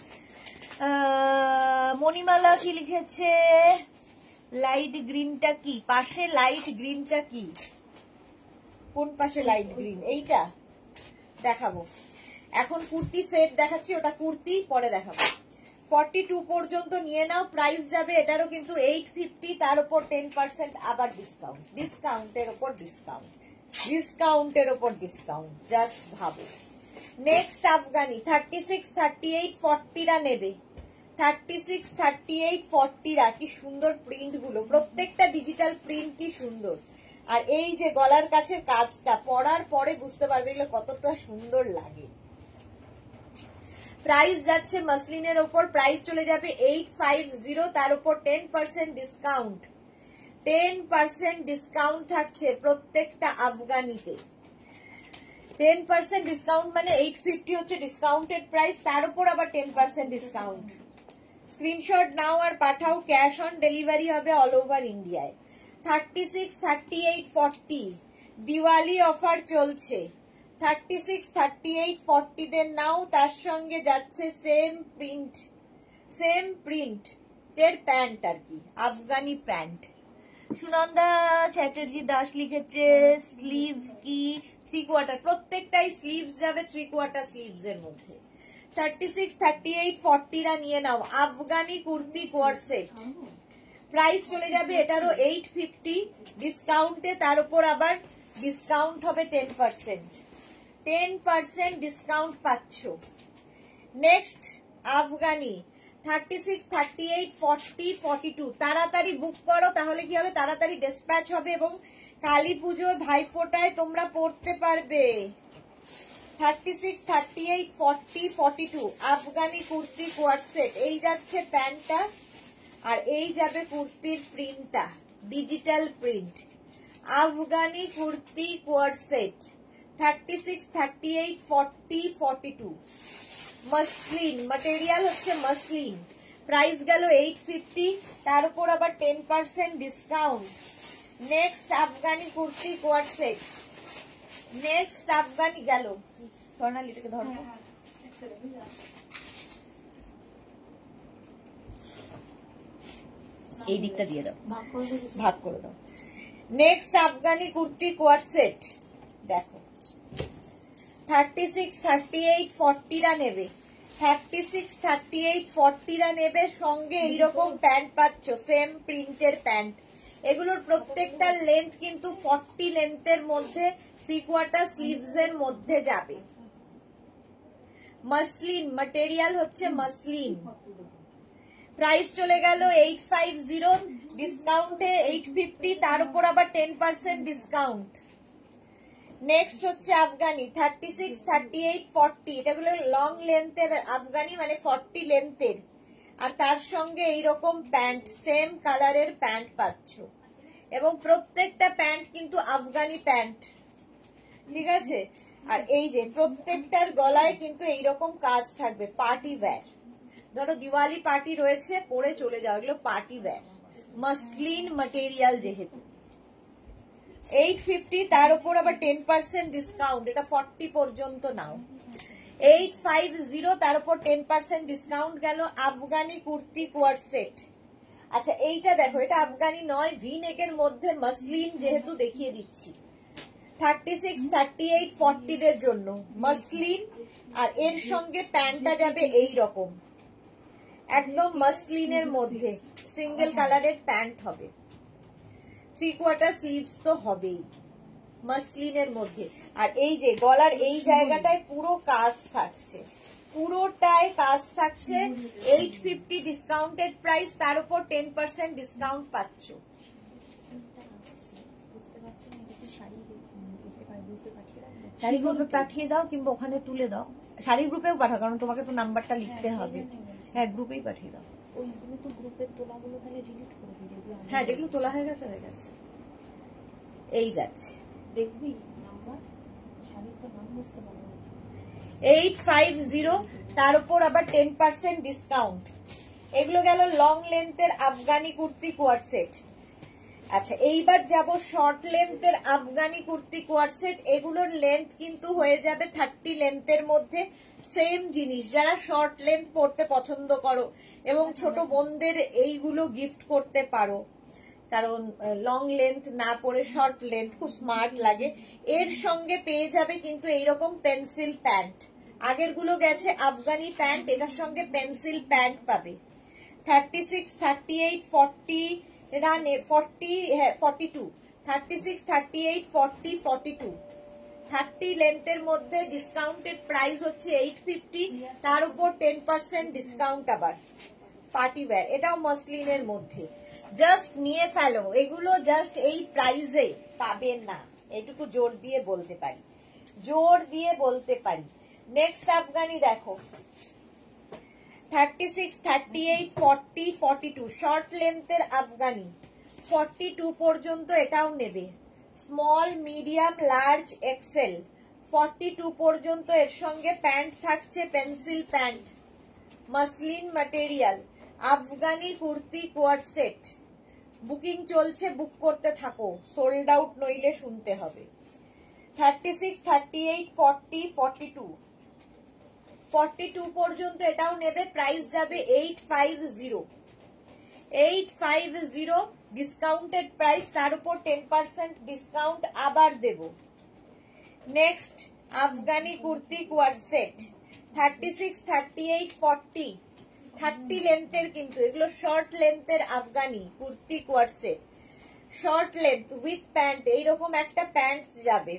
Speaker 1: মণিমালা কি লিখেছে? লাইট গ্রিনটা কি? পাশে লাইট গ্রিনটা কি? কোন পাশে লাইট গ্রিন? এইটা দেখাবো এখন। কুর্তি সেট দেখাচ্ছি, ওটা কুর্তি পরে দেখাবো। 42 পর্যন্ত নিয়ে নাও। প্রাইস যাবে এটারও কিন্তু 850, তার উপর 10% আবার ডিসকাউন্ট। ডিসকাউন্টের উপর ডিসকাউন্ট, ডিসকাউন্টের উপর ডিসকাউন্ট, জাস্ট ভাবো। নেক্সট আফগানি 36, 38, 40রা নেবে। 36, 38, 40রা কি সুন্দর প্রিন্ট গুলো, প্রত্যেকটা ডিজিটাল প্রিন্টই সুন্দর। আর এই যে গলার কাছে কাজটা পরার পরে বুঝতে পারবে এগুলো কতটা সুন্দর লাগে। প্রাইস যাচ্ছে মাসলিনের ওপর, প্রাইস চলে যাবে 850, তার উপর 10% ডিসকাউন্ট। 10% ডিসকাউন্ট থাকছে প্রত্যেকটা আফগানিতে। 10% ডিসকাউন্ট মানে 850 হচ্ছে ডিসকাউন্টেড প্রাইস, তার উপর আবার 10% ডিসকাউন্ট। স্ক্রিনশট নাও আর পাঠাও, ক্যাশ অন ডেলিভারি হবে অল ওভার ইন্ডিয়ায়। 36, 38, 40 দিওয়ালি অফার চলছে। 36, 38, 40 দের নাও, তার সঙ্গে যাচ্ছে সেম প্রিন্ট এর প্যান্ট আর কি, আফগানি প্যান্ট। সুনন্দা চ্যাটার্জি দাস লিখেছে স্লিভ কি 3/4, প্রত্যেকটাই স্লিভস যাবে 3/4 স্লিভস এর মধ্যে। 36, 38, 40রা নিয়ে নাও। Afghani kurti coord set, price চলে যাবে এটারও 850 ডিসকাউন্টে, তার উপর আবার ডিসকাউন্ট হবে 10%। 10% ডিসকাউন্ট পাচ্ছ। নেক্সট আফগানি 36, 38, 40, 42 তাড়াতাড়ি বুক করো, তাহলে কি হবে, তাড়াতাড়ি ডিসপ্যাচ হবে এবং কালী পুজো ভাইফোঁটায় তোমরা পড়তে পারবে। 36, 38, 40, 42 আফগানি কুর্তি কোয়ার সেট। এই যাচ্ছে প্যান্টটা আর এই যাবে কুর্তির প্রিন্টটা, digital print. Afghani kurti coord set 36, 38, 40, 42 muslin, material হচ্ছে মসলিন। প্রাইস গেল 850, তার উপর আবার 10% discount. Next Afghani kurti coord set. Next Afghani গেল, স্বর্ণালীটাকে ধরো, এই দিকটা দিয়ে দাও, ভাগ করে দাও। Next Afghani kurti coord set দেখো। 36, 38, 40রা নেবে। 36, 38, 40রা নেবে, সঙ্গে এইরকম প্যান্ট পাচ্ছ, সেম প্রিন্টের প্যান্ট। এগুলোর প্রত্যেকটা লেন্থ কিন্তু 40 লেন্থের মধ্যে, 3/4 স্লিভস এর মধ্যে যাবে। মসলিন, ম্যাটেরিয়াল হচ্ছে মসলিন। প্রাইস চলে গেল 850, ডিসকাউন্টে 850, তার উপর আবার 10% ডিসকাউন্ট। নেক্সট হচ্ছে আফগানি 36, 38, 40 এটাগুলো লং লেন্থের আফগানি, মানে 40 লেন্থের, আর তার সঙ্গে এইরকম প্যান্ট, সেম কালারের প্যান্ট পাচ্ছ এবং প্রত্যেকটা প্যান্ট কিন্তু আফগানি প্যান্ট, ঠিক আছে। আর এই যে প্রত্যেকটার গলায় কিন্তু এইরকম কাজ থাকবে, পার্টি ওয়্যার। ধরো দিওয়ালি পার্টি রয়েছে, পরে চলে যাও, এগুলো পার্টি ওয়্যার, মসলিন ম্যাটেরিয়াল যেহেতু। 850, তার উপর আবার 10% ডিসকাউন্ট, এটা 40 পর্যন্ত নাও। 850, তার উপর 10% ডিসকাউন্ট গেল। Afghani kurti coord set. আচ্ছা এইটা দেখো, এটা আফগানি নয়, ভি নেকের মধ্যে মসলিন যেহেতু দেখিয়ে দিচ্ছি। 36, 38, 40 দের জন্য মসলিন, আর এর সঙ্গে প্যান্টটা যাবে এই রকম, একদম মসলিনের মধ্যে সিঙ্গেল কালারের প্যান্ট হবে, 3/4 স্লিভস তো হবেই মসলিনের মধ্যে। আর এই যে গলার এই জায়গাটায় পুরো কাজ থাকছে, পুরোটায় কাজ থাকছে। 850 ডিসকাউন্টেড প্রাইস, তার উপর 10% ডিসকাউন্ট পাচ্ছ। শাড়ি গ্রুপে পাঠিয়ে দাও কিংবা ওখানে তুলে দাও, শাড়ি গ্রুপেও পাঠাও, কারণ তোমাকে তো নাম্বারটা লিখতে হবে। হ্যাঁ গ্রুপেই পাঠিয়ে দাও।
Speaker 2: ওইগুলো তো গ্রুপের তোলাগুলো তাহলে ডিলিট করে দিই, যেগুলো
Speaker 1: হ্যাঁ যেগুলো তোলা হয়ে গেছে হয়ে গেছে। এই যাচ্ছে
Speaker 2: দেখবি নাম্বার, শাড়ির তো নাম বুঝতে পারবো
Speaker 1: 850, তার উপর আবার 10% ডিসকাউন্ট। এগুলো গেল long লেন্থের Afghani kurti coord set. আচ্ছা এইবার যাব শর্ট লেন্থের আফগানি কুর্তি কোয়ার সেট। এগুলোর লেন্থ কিন্তু হয়ে যাবে 30 লেন্থের মধ্যে। সেম জিনিস, যারা শর্ট লেন্থ পরতে পছন্দ করো এবং ছোট বোনদের এইগুলো গিফট করতে পারো, কারণ লং লেন্থ না পরে শর্ট লেন্থ খুব স্মার্ট লাগে। এর সঙ্গে পেয়ে যাবে কিন্তু এইরকম পেন্সিল প্যান্ট। আগের গুলো গেছে আফগানি প্যান্ট, এটার সঙ্গে পেন্সিল প্যান্ট পাবে। 36, 38, 40 রানে 40, হ্যাঁ 42, 36, 38, 40, 42, 30 লেন্থের মধ্যে। ডিসকাউন্টেড প্রাইস হচ্ছে 850, তার উপর 10% ডিসকাউন্ট। আবার পার্টি ওয়্যার, এটাও মসলিনের মধ্যে। জাস্ট নিয়ে ফেলো, এগুলো জাস্ট এই প্রাইসে পাবেন না, এটুকু জোর দিয়ে বলতে পারি, জোর দিয়ে বলতে পারি। নেক্সট আফগানি দেখো 36, 38, 40, 42 শর্ট লেন্থের আফগানি। 42 পর্যন্ত এটাও নেবে। স্মল, মিডিয়াম, লার্জ, এক্সেল 42 পর্যন্ত। এর সঙ্গে প্যান্ট থাকছে pencil pant, muslin material, Afghani kurti coord set. Booking চলছে, বুক করতে থাকো, সোল্ড আউট নইলে শুনতে হবে। 36, 38, 40, 42 42 পর্যন্ত এটাও নেবে। প্রাইস যাবে 850, 850 ডিসকাউন্টেড প্রাইস, তার উপর 10% ডিসকাউন্ট আবার দেব। Next Afghani kurti coord set 36, 38, 40 30 লেন্থের, কিন্তু এগুলো শর্ট লেন্থের Afghani kurti coord set. Short length with pant, এইরকম একটা প্যান্ট যাবে।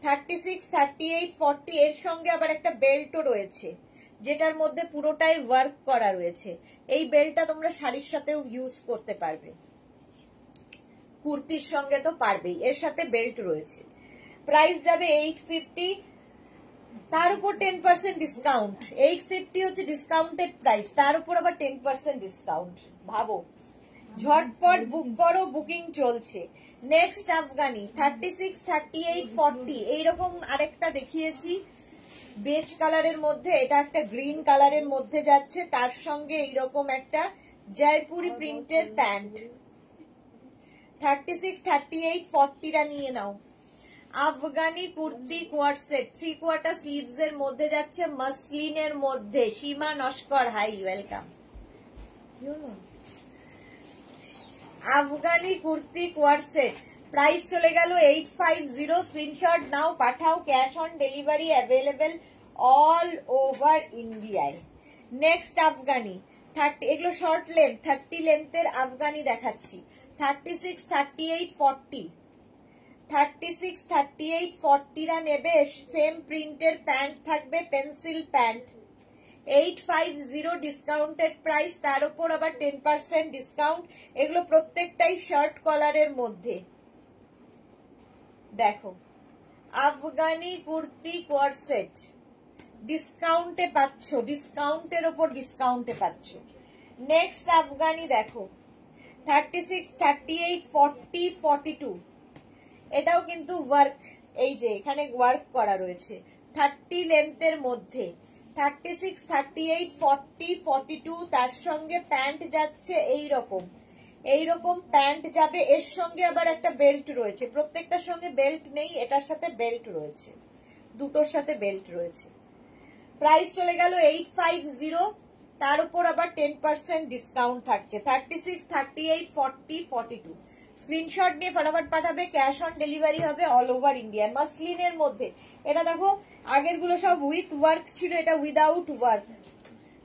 Speaker 1: 36, 38, 40 এর সঙ্গে আবার একটা বেল্টও রয়েছে, যেটার মধ্যে পুরোটাই ওয়ার্ক করা রয়েছে। এই বেল্টটা তোমরা শাড়ির সাথেও ইউজ করতে পারবে, কুর্তির সঙ্গে তো পারবেই, এর সাথে বেল্ট রয়েছে। প্রাইস যাবে 850, তার উপর 10% ডিসকাউন্ট। 850 হচ্ছে ডিসকাউন্টেড প্রাইস, তার উপর আবার 10% ডিসকাউন্ট। ভাবো, ঝটপট বুক করো, বুকিং চলছে। নেক্সট আফগানি 36, 38, 40 এইরকম আরেকটা দেখিয়েছি বেজ কালারের মধ্যে, এটা একটা গ্রিন কালারের মধ্যে যাচ্ছে, তার সঙ্গে এইরকম একটা জয়পুরি প্রিন্টের প্যান্ট। 36, 38, 40টা নিয়ে নাও। Afghani kurti coord set 3/4 sleeves এর মধ্যে যাচ্ছে, মসলিনের মধ্যে। সীমা নস্কর, হাই ওয়েলকাম। কি হলো? Afghani kurti coord set price চলে গেল 850। স্ক্রিনশট নাও, পাঠাও, cash on delivery available all over ইন্ডিয়ায়। নেক্সট আফগানি 30, এগুলো শর্ট লেন্থ 30 লেন্থের আফগানি দেখাচ্ছি। 36, 38, 40 36, 38, 40রা নেবে। সেম প্রিন্টের প্যান্ট থাকবে, পেন্সিল প্যান্ট। 850 ডিসকাউন্টেড প্রাইস, তার উপর আবার 10% ডিসকাউন্ট। এগুলো প্রত্যেকটাই শার্ট কলারের মধ্যে। দেখো আফগানি কুর্তি কোয়ার সেট ডিসকাউন্টে পাচ্ছ, ডিসকাউন্টের ওপর ডিসকাউন্টে পাচ্ছ। নেক্সট আফগানি দেখো 36, 38, 40, 42 এটাও কিন্তু ওয়ার্ক, এই যে এখানে ওয়ার্ক করা রয়েছে 30 লেন্থের মধ্যে। 36, 38, 40, 42 তার সঙ্গে প্যান্ট যাচ্ছে এইরকম, এইরকম প্যান্ট যাবে। এর সঙ্গে আবার একটা বেল্ট রয়েছে, প্রত্যেকটার সঙ্গে বেল্ট নেই, এটার সাথে বেল্ট রয়েছে, দুটোর সাথে বেল্ট রয়েছে। প্রাইস চলে গেল 850, তার উপর আবার 10% ডিসকাউন্ট থাকছে। 36, 38, 40, 42 স্ক্রিনশট নিয়ে ফটাফট পাঠাবে, ক্যাশ অন ডেলিভারি হবে অল ওভার ইন্ডিয়া। মাসলিনের মধ্যে এটা দেখো, আগের গুলো সব উইথ ওয়ার্ক ছিল, এটা উইদাউট ওয়ার্ক,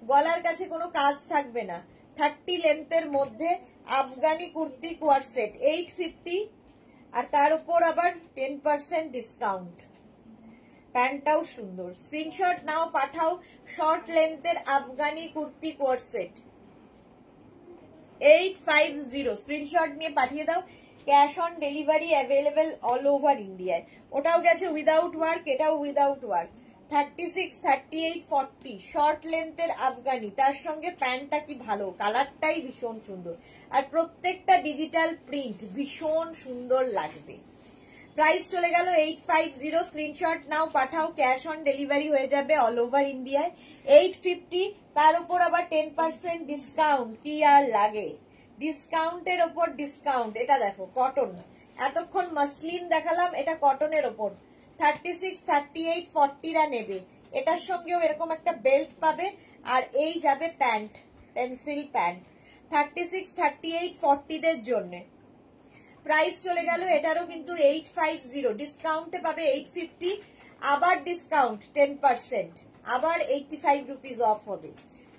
Speaker 1: গলার কাছে কোনো কাজ থাকবে না। 30 লেন্থের মধ্যে আফগানি কুর্তি কোয়ার সেট 850, আর তার উপর আবার 10% ডিসকাউন্ট। প্যান্টটাও সুন্দর, স্ক্রিনশট নাও, পাঠাও। শর্ট লেন্থের Afghani kurti coord set 850 screenshot নিয়ে পাঠিয়ে দাও, cash on delivery available all over ইন্ডিয়ায়। ওটাও গেছে উইদাউট ওয়ার্ক, এটাও উইদাউট ওয়ার্ক। 36, 38, 40 শর্ট লেন্থের আফগানি, তার সঙ্গে প্যান্টটা কি ভালো, কালারটাই ভীষণ সুন্দর, আর প্রত্যেকটা ডিজিটাল প্রিন্ট ভীষণ সুন্দর লাগবে। প্রাইস চলে গেল 850। স্ক্রিনশট নাও, পাঠাও, ক্যাশ অন ডেলিভারি হয়ে যাবে অল ওভার ইন্ডিয়ায়। 850, তার উপর আবার 10% ডিসকাউন্ট, কি আর লাগে, ডিসকাউন্টের ওপর ডিসকাউন্ট। এটা দেখো কটন, এতক্ষণ মাসলিন দেখালাম, এটা কটনের ওপর। 36, 38, 40রা নেবে, এটার সঙ্গেও এরকম একটা বেল্ট পাবে, আর এই যাবে প্যান্ট, পেন্সিল প্যান্ট। 36, 38, 40দের জন্য প্রাইস চলে গেল এটারও কিন্তু 850, ডিসকাউন্টে পাবে 850, আবার ডিসকাউন্ট 10%, আবার 85 রুপিস অফ হবে,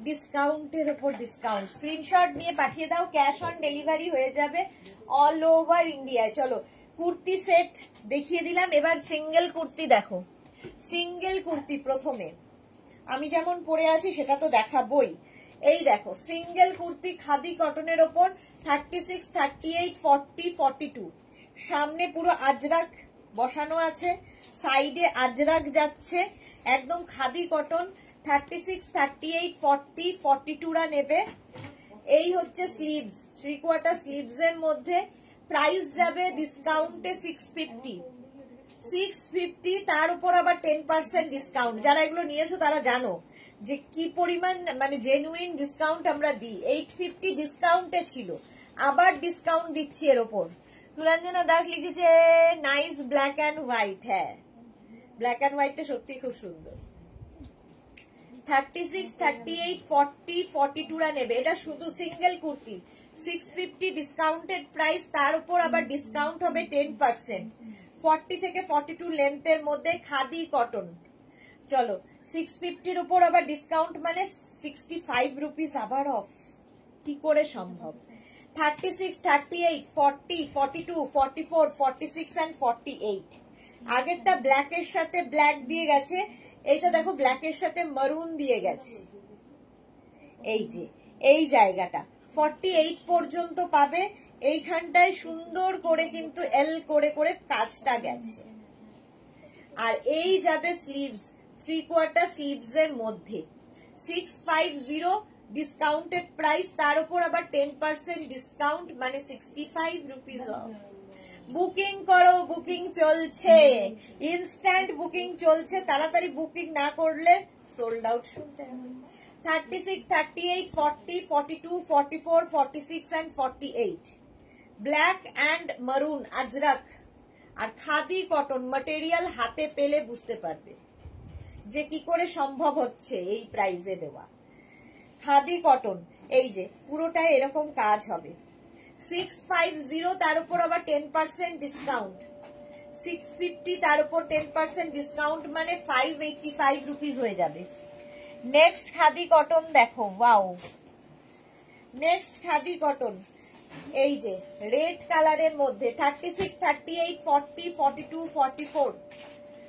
Speaker 1: ডিসকাউন্টের উপর ডিসকাউন্ট। স্ক্রিনশট নিয়ে পাঠিয়ে দাও, ক্যাশ অন ডেলিভারি হয়ে যাবে অল ওভার ইন্ডিয়ায়। চলো কুর্তি সেট দেখিয়ে দিলাম, এবার সিঙ্গেল কুর্তি দেখো। সিঙ্গেল কুর্তি প্রথমে আমি যেমন পরে আছি সেটা তো দেখাবই। এই দেখো সিঙ্গেল কুর্তি খাদি কটনের ওপর 36, 38, 40, 42, সামনে পুরো আজরাক বসানো আছে, সাইডে আজরাক যাচ্ছে, একদম খাদি কটন। 36, 38, 40, 42রা নেবে। এই হচ্ছে স্লিভস, 3/4 স্লিভস এর মধ্যে। প্রাইস যাবে ডিসকাউন্টে 650, 650, তার উপর আবার 10% ডিসকাউন্ট। যারা এগুলো নিয়েছো তারা জানো যে কি পরিমাণ মানে জেনুইন ডিসকাউন্ট আমরা দিই। 850 ডিসকাউন্টে ছিল, আবার ডিসকাউন্ট দিচ্ছি এর ওপর। সুরঞ্জনা দাস লিখেছে নাইস ব্ল্যাক অ্যান্ড হোয়াইট, হ্যাঁ ব্ল্যাক অ্যান্ড হোয়াইটটা সত্যি খুব সুন্দর। 36, 38, 40, 42রা নেবে, এটা শুধু সিঙ্গেল কুর্তি। 650 ডিসকাউন্টেড প্রাইস, তার উপর আবার ডিসকাউন্ট হবে 10%। 40 থেকে 42 লেন্থের মধ্যে খাদি কটন। চলো 650-র উপর আবার ডিসকাউন্ট মানে 65 রুপিস আবার অফ, কি করে সম্ভব। 36, 38, 40, 42, 44, 46 and 48। আগেরটা ব্ল্যাকের সাথে ব্ল্যাক দিয়ে গেছে, এইটা দেখো ব্ল্যাকের সাথে মারুন দিয়ে গেছে। এই যে এই জায়গাটা 48 পর্যন্ত পাবে, এইখানটায় সুন্দর করে কিন্তু এল করে করে কাজটা গেছে। আর এই যাবে স্লিভস, 3/4 স্লিভস এর মধ্যে। 650 ডিসকাউন্টেড প্রাইস, তার উপর আবার 10% ডিসকাউন্ট মানে 65 রুপিস অফ। বুকিং করো, বুকিং চলছে, ইনস্ট্যান্ট বুকিং চলছে, তাড়াতাড়ি বুকিং না করলে সোল্ড আউট শুনতে হবে। 36, 38, 40, 42, 44, 46 and 48, black and maroon Ajrak আর খাদি কটন ম্যাটেরিয়াল। হাতে পেলে বুঝতে পারবে যে কি করে সম্ভব হচ্ছে এই প্রাইসে দেওয়া। খাদি কটন, এই যে পুরোটা এরকম কাজ হবে। 650, তার উপর আবার 10% ডিসকাউন্ট। 650, তার উপর 10% ডিসকাউন্ট মানে 585 রুপিস হয়ে যাবে। নেক্সট খাদি কটন দেখো, ওয়াও, নেক্সট খাদি কটন এই যে রেড কালারের মধ্যে। 36, 38, 40, 42, 44,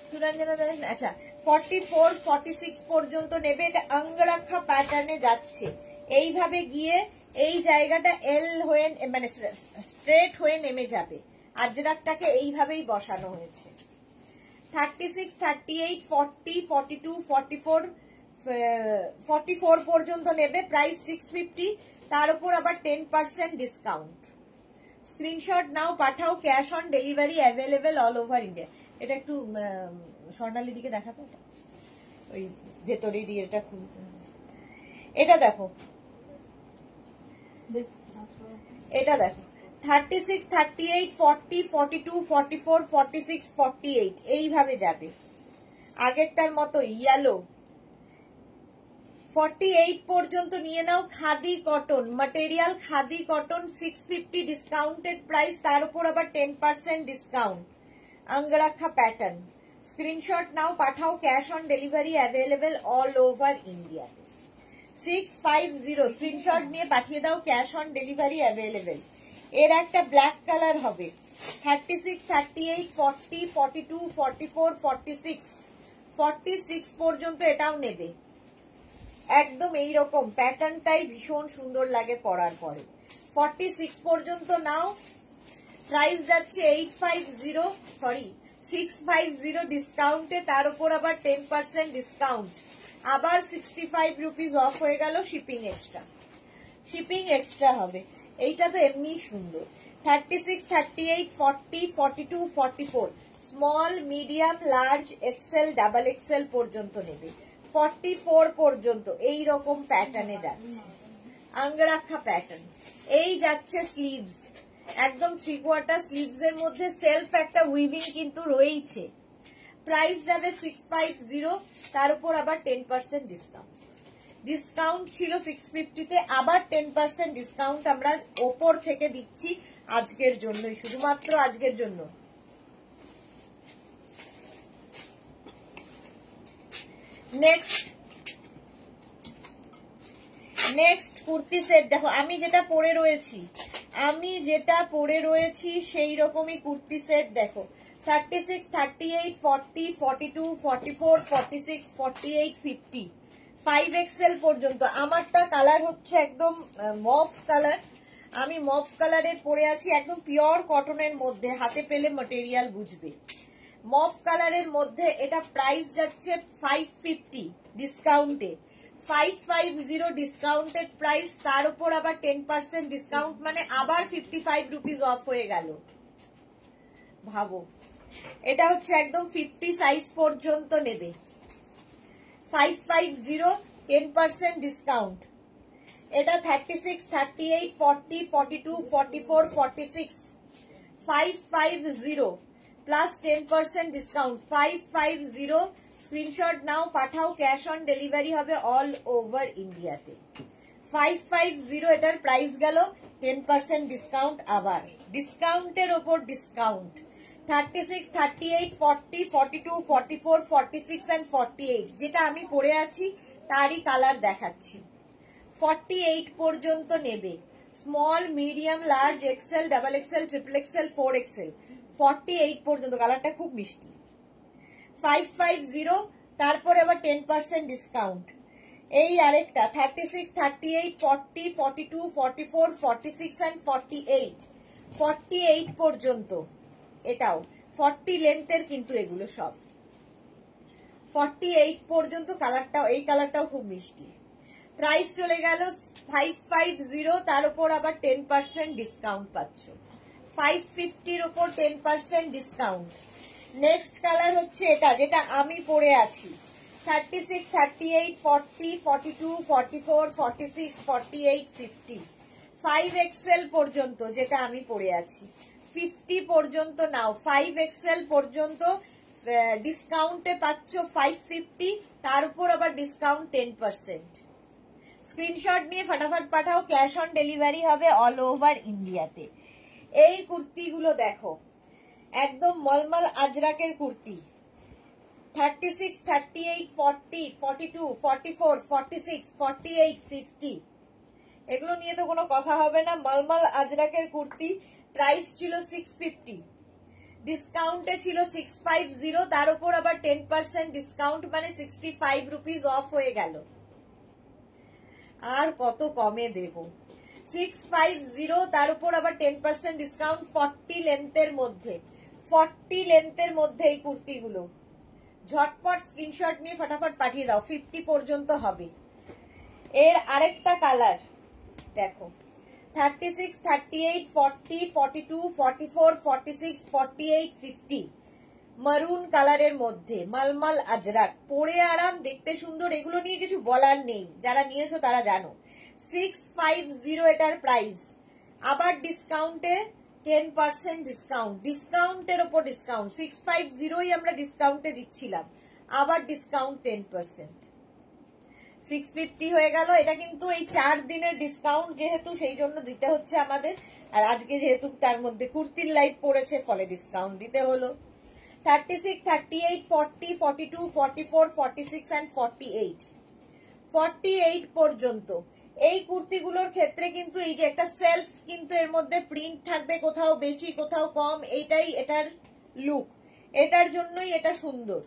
Speaker 1: সুরঞ্জনা দাস, আচ্ছা 44, 46 পর্যন্ত নেবে। এটা অঙ্গরাখা প্যাটার্নে যাচ্ছে, এইভাবে গিয়ে এই জায়গাটা এল হয়ে মানে স্ট্রেট হয়ে নেমে যাবে। আজরাকটাকে এইভাবেই বসানো হয়েছে। 36, 38, 40, 42, 44, 44 পর্যন্ত নেবে। প্রাইস 650, তার উপর আবার 10% ডিসকাউন্ট। স্ক্রিনশট নাও, পাঠাও, cash on delivery available all over India. এটা একটু স্বর্ণালী দিকে দেখাতো, ওই ভেতরের এটা খুলতে হবে। এটা দেখো, এটা দেখো 36, 38, 40, 42, 44, 46, 48 এইভাবে যাবে। আগেরটার মতো ইয়েলো। 48 পর্যন্ত নিয়ে নাও। Khadi cotton material, khadi cotton, 650 discounted price, তার উপর আবার 10% ডিসকাউন্ট। অঙ্গরাখা প্যাটার্ন। স্ক্রিনশট নাও, পাঠাও, cash on delivery available all over India. 650 screenshot নিয়ে পাঠিয়ে দাও, ক্যাশ অন ডেলিভারি অ্যাভেলেবেল। এর একটা ব্ল্যাক কালার হবে। 36, 38, 40, 42, 44, 46, 46 পর্যন্ত এটাও নেবে। একদম এইরকম প্যাটার্নটাই ভীষণ সুন্দর লাগে পরার পরে। 46 পর্যন্ত নাও। প্রাইস যাচ্ছে 850, সরি 650 ডিসকাউন্টে, তার উপর আবার 10% ডিসকাউন্ট, আবার 65 রুপিস অফ হয়ে গেল। শিপিং এক্সট্রা, শিপিং এক্সট্রা হবে। এইটা তো এমনি সুন্দর। 36, 38, 40, 42, 44 small, medium, large, XL, double XL পর্যন্ত নেবে। 44 পর্যন্ত এই রকম প্যাটার্নে যাচ্ছে, আঙ্গরাক্ষা প্যাটার্ন। এই যাচ্ছে স্লিভস, একদম 3/4 স্লিভস এর মধ্যে সেলফ একটা উইভিং কিন্তু রয়েছে। প্রাইস যাবে 650, তার উপর আবার 10% ডিসকাউন্ট। ডিসকাউন্ট ছিল 650 তে, আবার 10% ডিসকাউন্ট আমরা ওপর থেকে দিচ্ছি আজকের জন্যই, শুধুমাত্র আজকের জন্য। নেক্সট কুর্তি সেট দেখো, আমি যেটা পরে রয়েছি সেই রকমই কুর্তি সেট দেখো। 36, 38, 40, 42, 44, 46, 48, 50 5XL পর্যন্ত। আমারটা কালার হচ্ছে একদম মফ কালার, আমি মফ কালারের পরে আছি, একদম পিওর কটনের মধ্যে, হাতে পেলে ম্যাটেরিয়াল বুঝবে। মফ কালারের মধ্যে এটা প্রাইস যাচ্ছে 550 ডিসকাউন্টে, 550 ডিসকাউন্টেড প্রাইস, তার উপর আবার 10% ডিসকাউন্ট, মানে আবার 55 রুপিস অফ হয়ে গেল। ভাবো, এটা হচ্ছে একদম 50 সাইজ পর্যন্ত নেবে। 550 10% ডিসকাউন্ট। এটা 36, 38, 40, 42, 44, 46 550 প্লাস 10% ডিসকাউন্ট। 550 স্ক্রিনশট নাও, পাঠাও, ক্যাশ অন ডেলিভারি হবে অল ওভার ইন্ডিয়াতে। 550 এটার প্রাইস গেল, 10% ডিসকাউন্ট, আবার ডিসকাউন্টের ওপর ডিসকাউন্ট। 36, 38, 40, 42, 44, 46 and 48 যেটা আমি পরে আছি তারই কালার দেখাচ্ছি। 48 পর্যন্ত নেবে, small, medium, large, XL, double XL, triple XL, 4XL 48 পর্যন্ত। কালারটা খুব মিষ্টি। 550 তারপরে আবার 10% ডিসকাউন্ট। এই আরেকটা 36, 38, 40, 42, 44, 46 and 48 48 পর্যন্ত। এটাও 40 লেন্থের কিন্তু এগুলো সব 48 পর্যন্ত। কালারটাও, এই কালারটাও খুব মিষ্টি। প্রাইস চলে গেল 550, তার উপর আবার 10% ডিসকাউন্ট পাচ্ছ। 550 উপর 10% ডিসকাউন্ট। নেক্সট কালার হচ্ছে এটা, যেটা আমি পরে আছি। 36, 38, 40, 42, 44, 46, 48, 50 5XL পর্যন্ত যেটা আমি পরে আছি। 50 পর্যন্ত নাও, 5XL পর্যন্ত ডিসকাউন্টে পাচ্ছ 550, তার উপর আবার ডিসকাউন্ট 10%। স্ক্রিনশট নিয়ে ফটাফট পাঠাও, ক্যাশ অন ডেলিভারি হবে অল ওভার ইন্ডিয়াতে। এই কুর্তিগুলো দেখো, একদম মলমল আজরাকের কুর্তি। 36, 38, 40, 42, 44, 46, 48, 50 এগুলো নিয়ে তো কোনো কথা হবে না। মলমল আজরাকের কুর্তি, প্রাইস ছিল 650, ডিসকাউন্টে ছিল 650, তার উপর আবার 10% ডিসকাউন্ট, মানে 65 রুপিস অফ হয়ে গেল। আর কত কমে দেব? 650, তার উপর আবার 10% ডিসকাউন্ট। 40 লেন্থের মধ্যে, 40 লেন্থের মধ্যে এই কুর্তিগুলো। ঝটপট স্ক্রিনশট নিয়ে ফটাফট পাঠিয়ে দাও, 50 পর্যন্ত হবে। এর আরেকটা কালার দেখো, 36, 38, 40, 42, 44, 46, 48, 50 মারুন কালারের মধ্যে, মালমাল আজরাক, পরে আরাম, দেখতে সুন্দর, এগুলো নিয়ে কিছু বলার নেই, যারা নিয়েছো তারা জানো। 650 এটার প্রাইস, আবার ডিসকাউন্টে 10% ডিসকাউন্ট, ডিসকাউন্টের ওপর ডিসকাউন্ট। 650ই আমরা ডিসকাউন্টে দিচ্ছিলাম, আবার ডিসকাউন্ট 10%, 650 হয়ে গেল। এটা কিন্তু এই 4 দিনের ডিসকাউন্ট যেহেতু, সেই জন্য দিতে হচ্ছে আমাদের। আর আজকে যেহেতু তার মধ্যে কুর্তির লাইভ পড়েছে, ফলে ডিসকাউন্ট দিতে হলো। 36, 38, 40, 42, 44, 46 and 48 48 পর্যন্ত। এই কুর্তিগুলোর ক্ষেত্রে কিন্তু এই যে একটা সেলফ কিন্তু এর মধ্যে প্রিন্ট থাকবে, কোথাও বেশি কোথাও কম, এইটাই এটার লুক, এটার জন্যই এটা সুন্দর।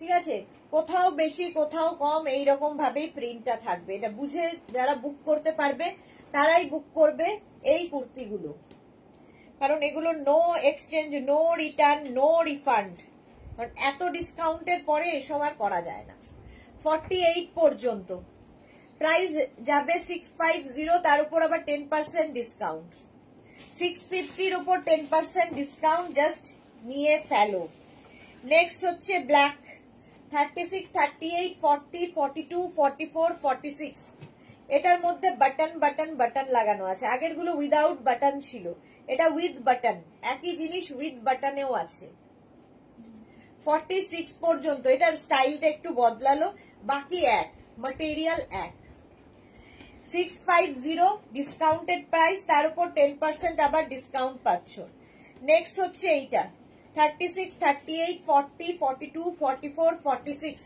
Speaker 1: ঠিক আছে, কোথাও বেশি কোথাও কম এইরকম ভাবেই প্রিন্টটা থাকবে। এটা বুঝে যারা বুক করতে পারবে তারাই বুক করবে এই কুর্তিগুলো। কারণ এগুলো no exchange, no return, no refund. কারণ এত ডিসকাউন্টের পরে এসব আর করা যায় না। 48 পর্যন্ত প্রাইস যাবে 650, তার উপর আবার 10% ডিসকাউন্ট। 650-র উপর 10% ডিসকাউন্ট, জাস্ট নিয়ে ফেলো। নেক্সট হচ্ছে ব্ল্যাক 36, 38, 40, 42, 44, 46। এটার মধ্যে বাটন বাটন বাটন লাগানো আছে। আগের গুলো উইদাউট বাটন ছিল, এটা উইথ বাটন। একই জিনিস উইথ বাটনেও আছে। 46 পর্যন্ত এটার স্টাইলটা একটু বদলালো, বাকি এক, ম্যাটেরিয়াল এক। 650 ডিসকাউন্টেড প্রাইস, তার উপর 10% আবার ডিসকাউন্ট পাচ্ছ। নেক্সট হচ্ছে এইটা 36, 38, 40, 42, 44, 46।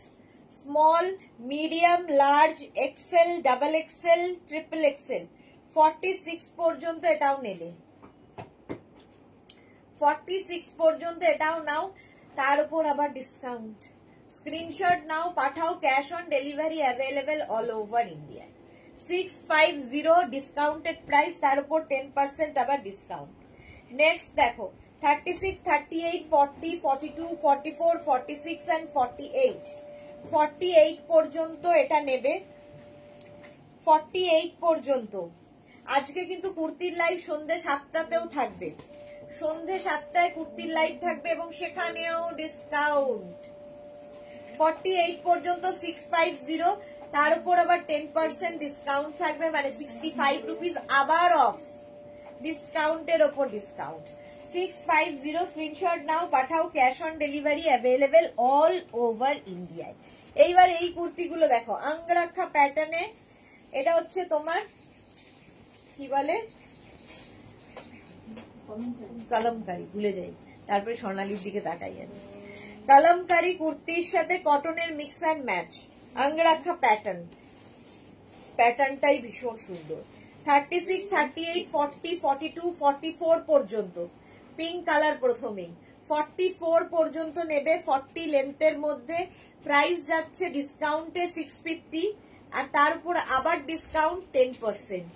Speaker 1: Small, medium, large, XL, double XL, triple XL. 46 পর্যন্ত এটাও নেবে, 46 পর্যন্ত এটাও নাও, তার উপর আবার ডিসকাউন্ট। স্ক্রিনশট নাও, পাঠাও, cash on delivery available all over India. 650 discounted price, তার উপর 10% আবার ডিসকাউন্ট। নেক্সট দেখো 36, 38, 40, 42, 44, 46 and 48। 48 পর্যন্ত এটা নেবে, 48 পর্যন্ত। আজকে কিন্তু কুর্তির লাইভ সন্ধ্যে 7টাতেও থাকবে, সন্ধ্যে 7টায় কুর্তির লাইভ থাকবে এবং সেখানেও ডিসকাউন্ট। 48 পর্যন্ত 650, তার উপর আবার 10% ডিসকাউন্ট থাকবে, মানে 65 রুপিস আবার অফ, ডিসকাউন্টের ওপর ডিসকাউন্ট। 650 স্ক্রিনশট নাও, পাঠাও, cash on delivery available all over ইন্ডিয়ায়। এইবার এই কুর্তিগুলো দেখো, আঙ্গরাক্ষা প্যাটার্নে। এটা হচ্ছে তোমার কি বলে, কলমকারি, ভুলে যাই, তারপরে সোনালির দিকে তাকাই আমি। কলমকারি কুর্তির সাথে কটনের মিক্স অ্যান্ড ম্যাচ, আঙ্গরাক্ষা প্যাটার্ন। প্যাটার্নটাই ভীষণ সুন্দর। 36, 38, 40, 42, 44 পর্যন্ত পিঙ্ক কালার প্রথমেই। 44 পর্যন্ত নেবে, 40 লেন্থের মধ্যে। প্রাইস যাচ্ছে ডিসকাউন্টে 650, আর তার উপর আবার discount 10%।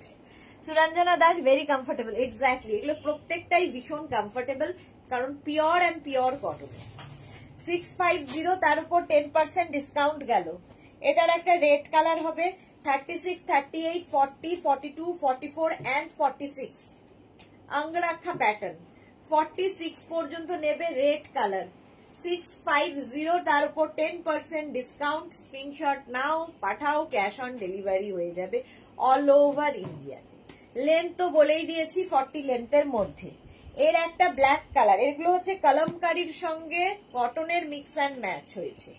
Speaker 1: Suranjana Das, very comfortable. Exactly, এগুলো প্রত্যেকটাই ভীষণ কমফোর্টেবল, কারণ পিওর অ্যান্ড পিওর কটন। 650, তার উপর 10% ডিসকাউন্ট গেল। এটার একটা রেড কালার হবে। 36, 38, 40, 42, 44 and 46 আঙ্গরাক্ষা প্যাটার্ন। 46 পর্যন্ত নেবে, রেড কালার। 650, তার উপর 10% ডিসকাউন্ট। স্ক্রিনশট নাও, পাঠাও, ক্যাশ অন ডেলিভারি হয়ে যাবে অল ওভার ইন্ডিয়াতে। লেন্থ তো বলেই দিয়েছি, 40 লেন্থের মধ্যে। এর একটা ব্ল্যাক কালার। এগুলো হচ্ছে কলমকারির সঙ্গে কটনের মিক্স অ্যান্ড ম্যাচ হয়েছে,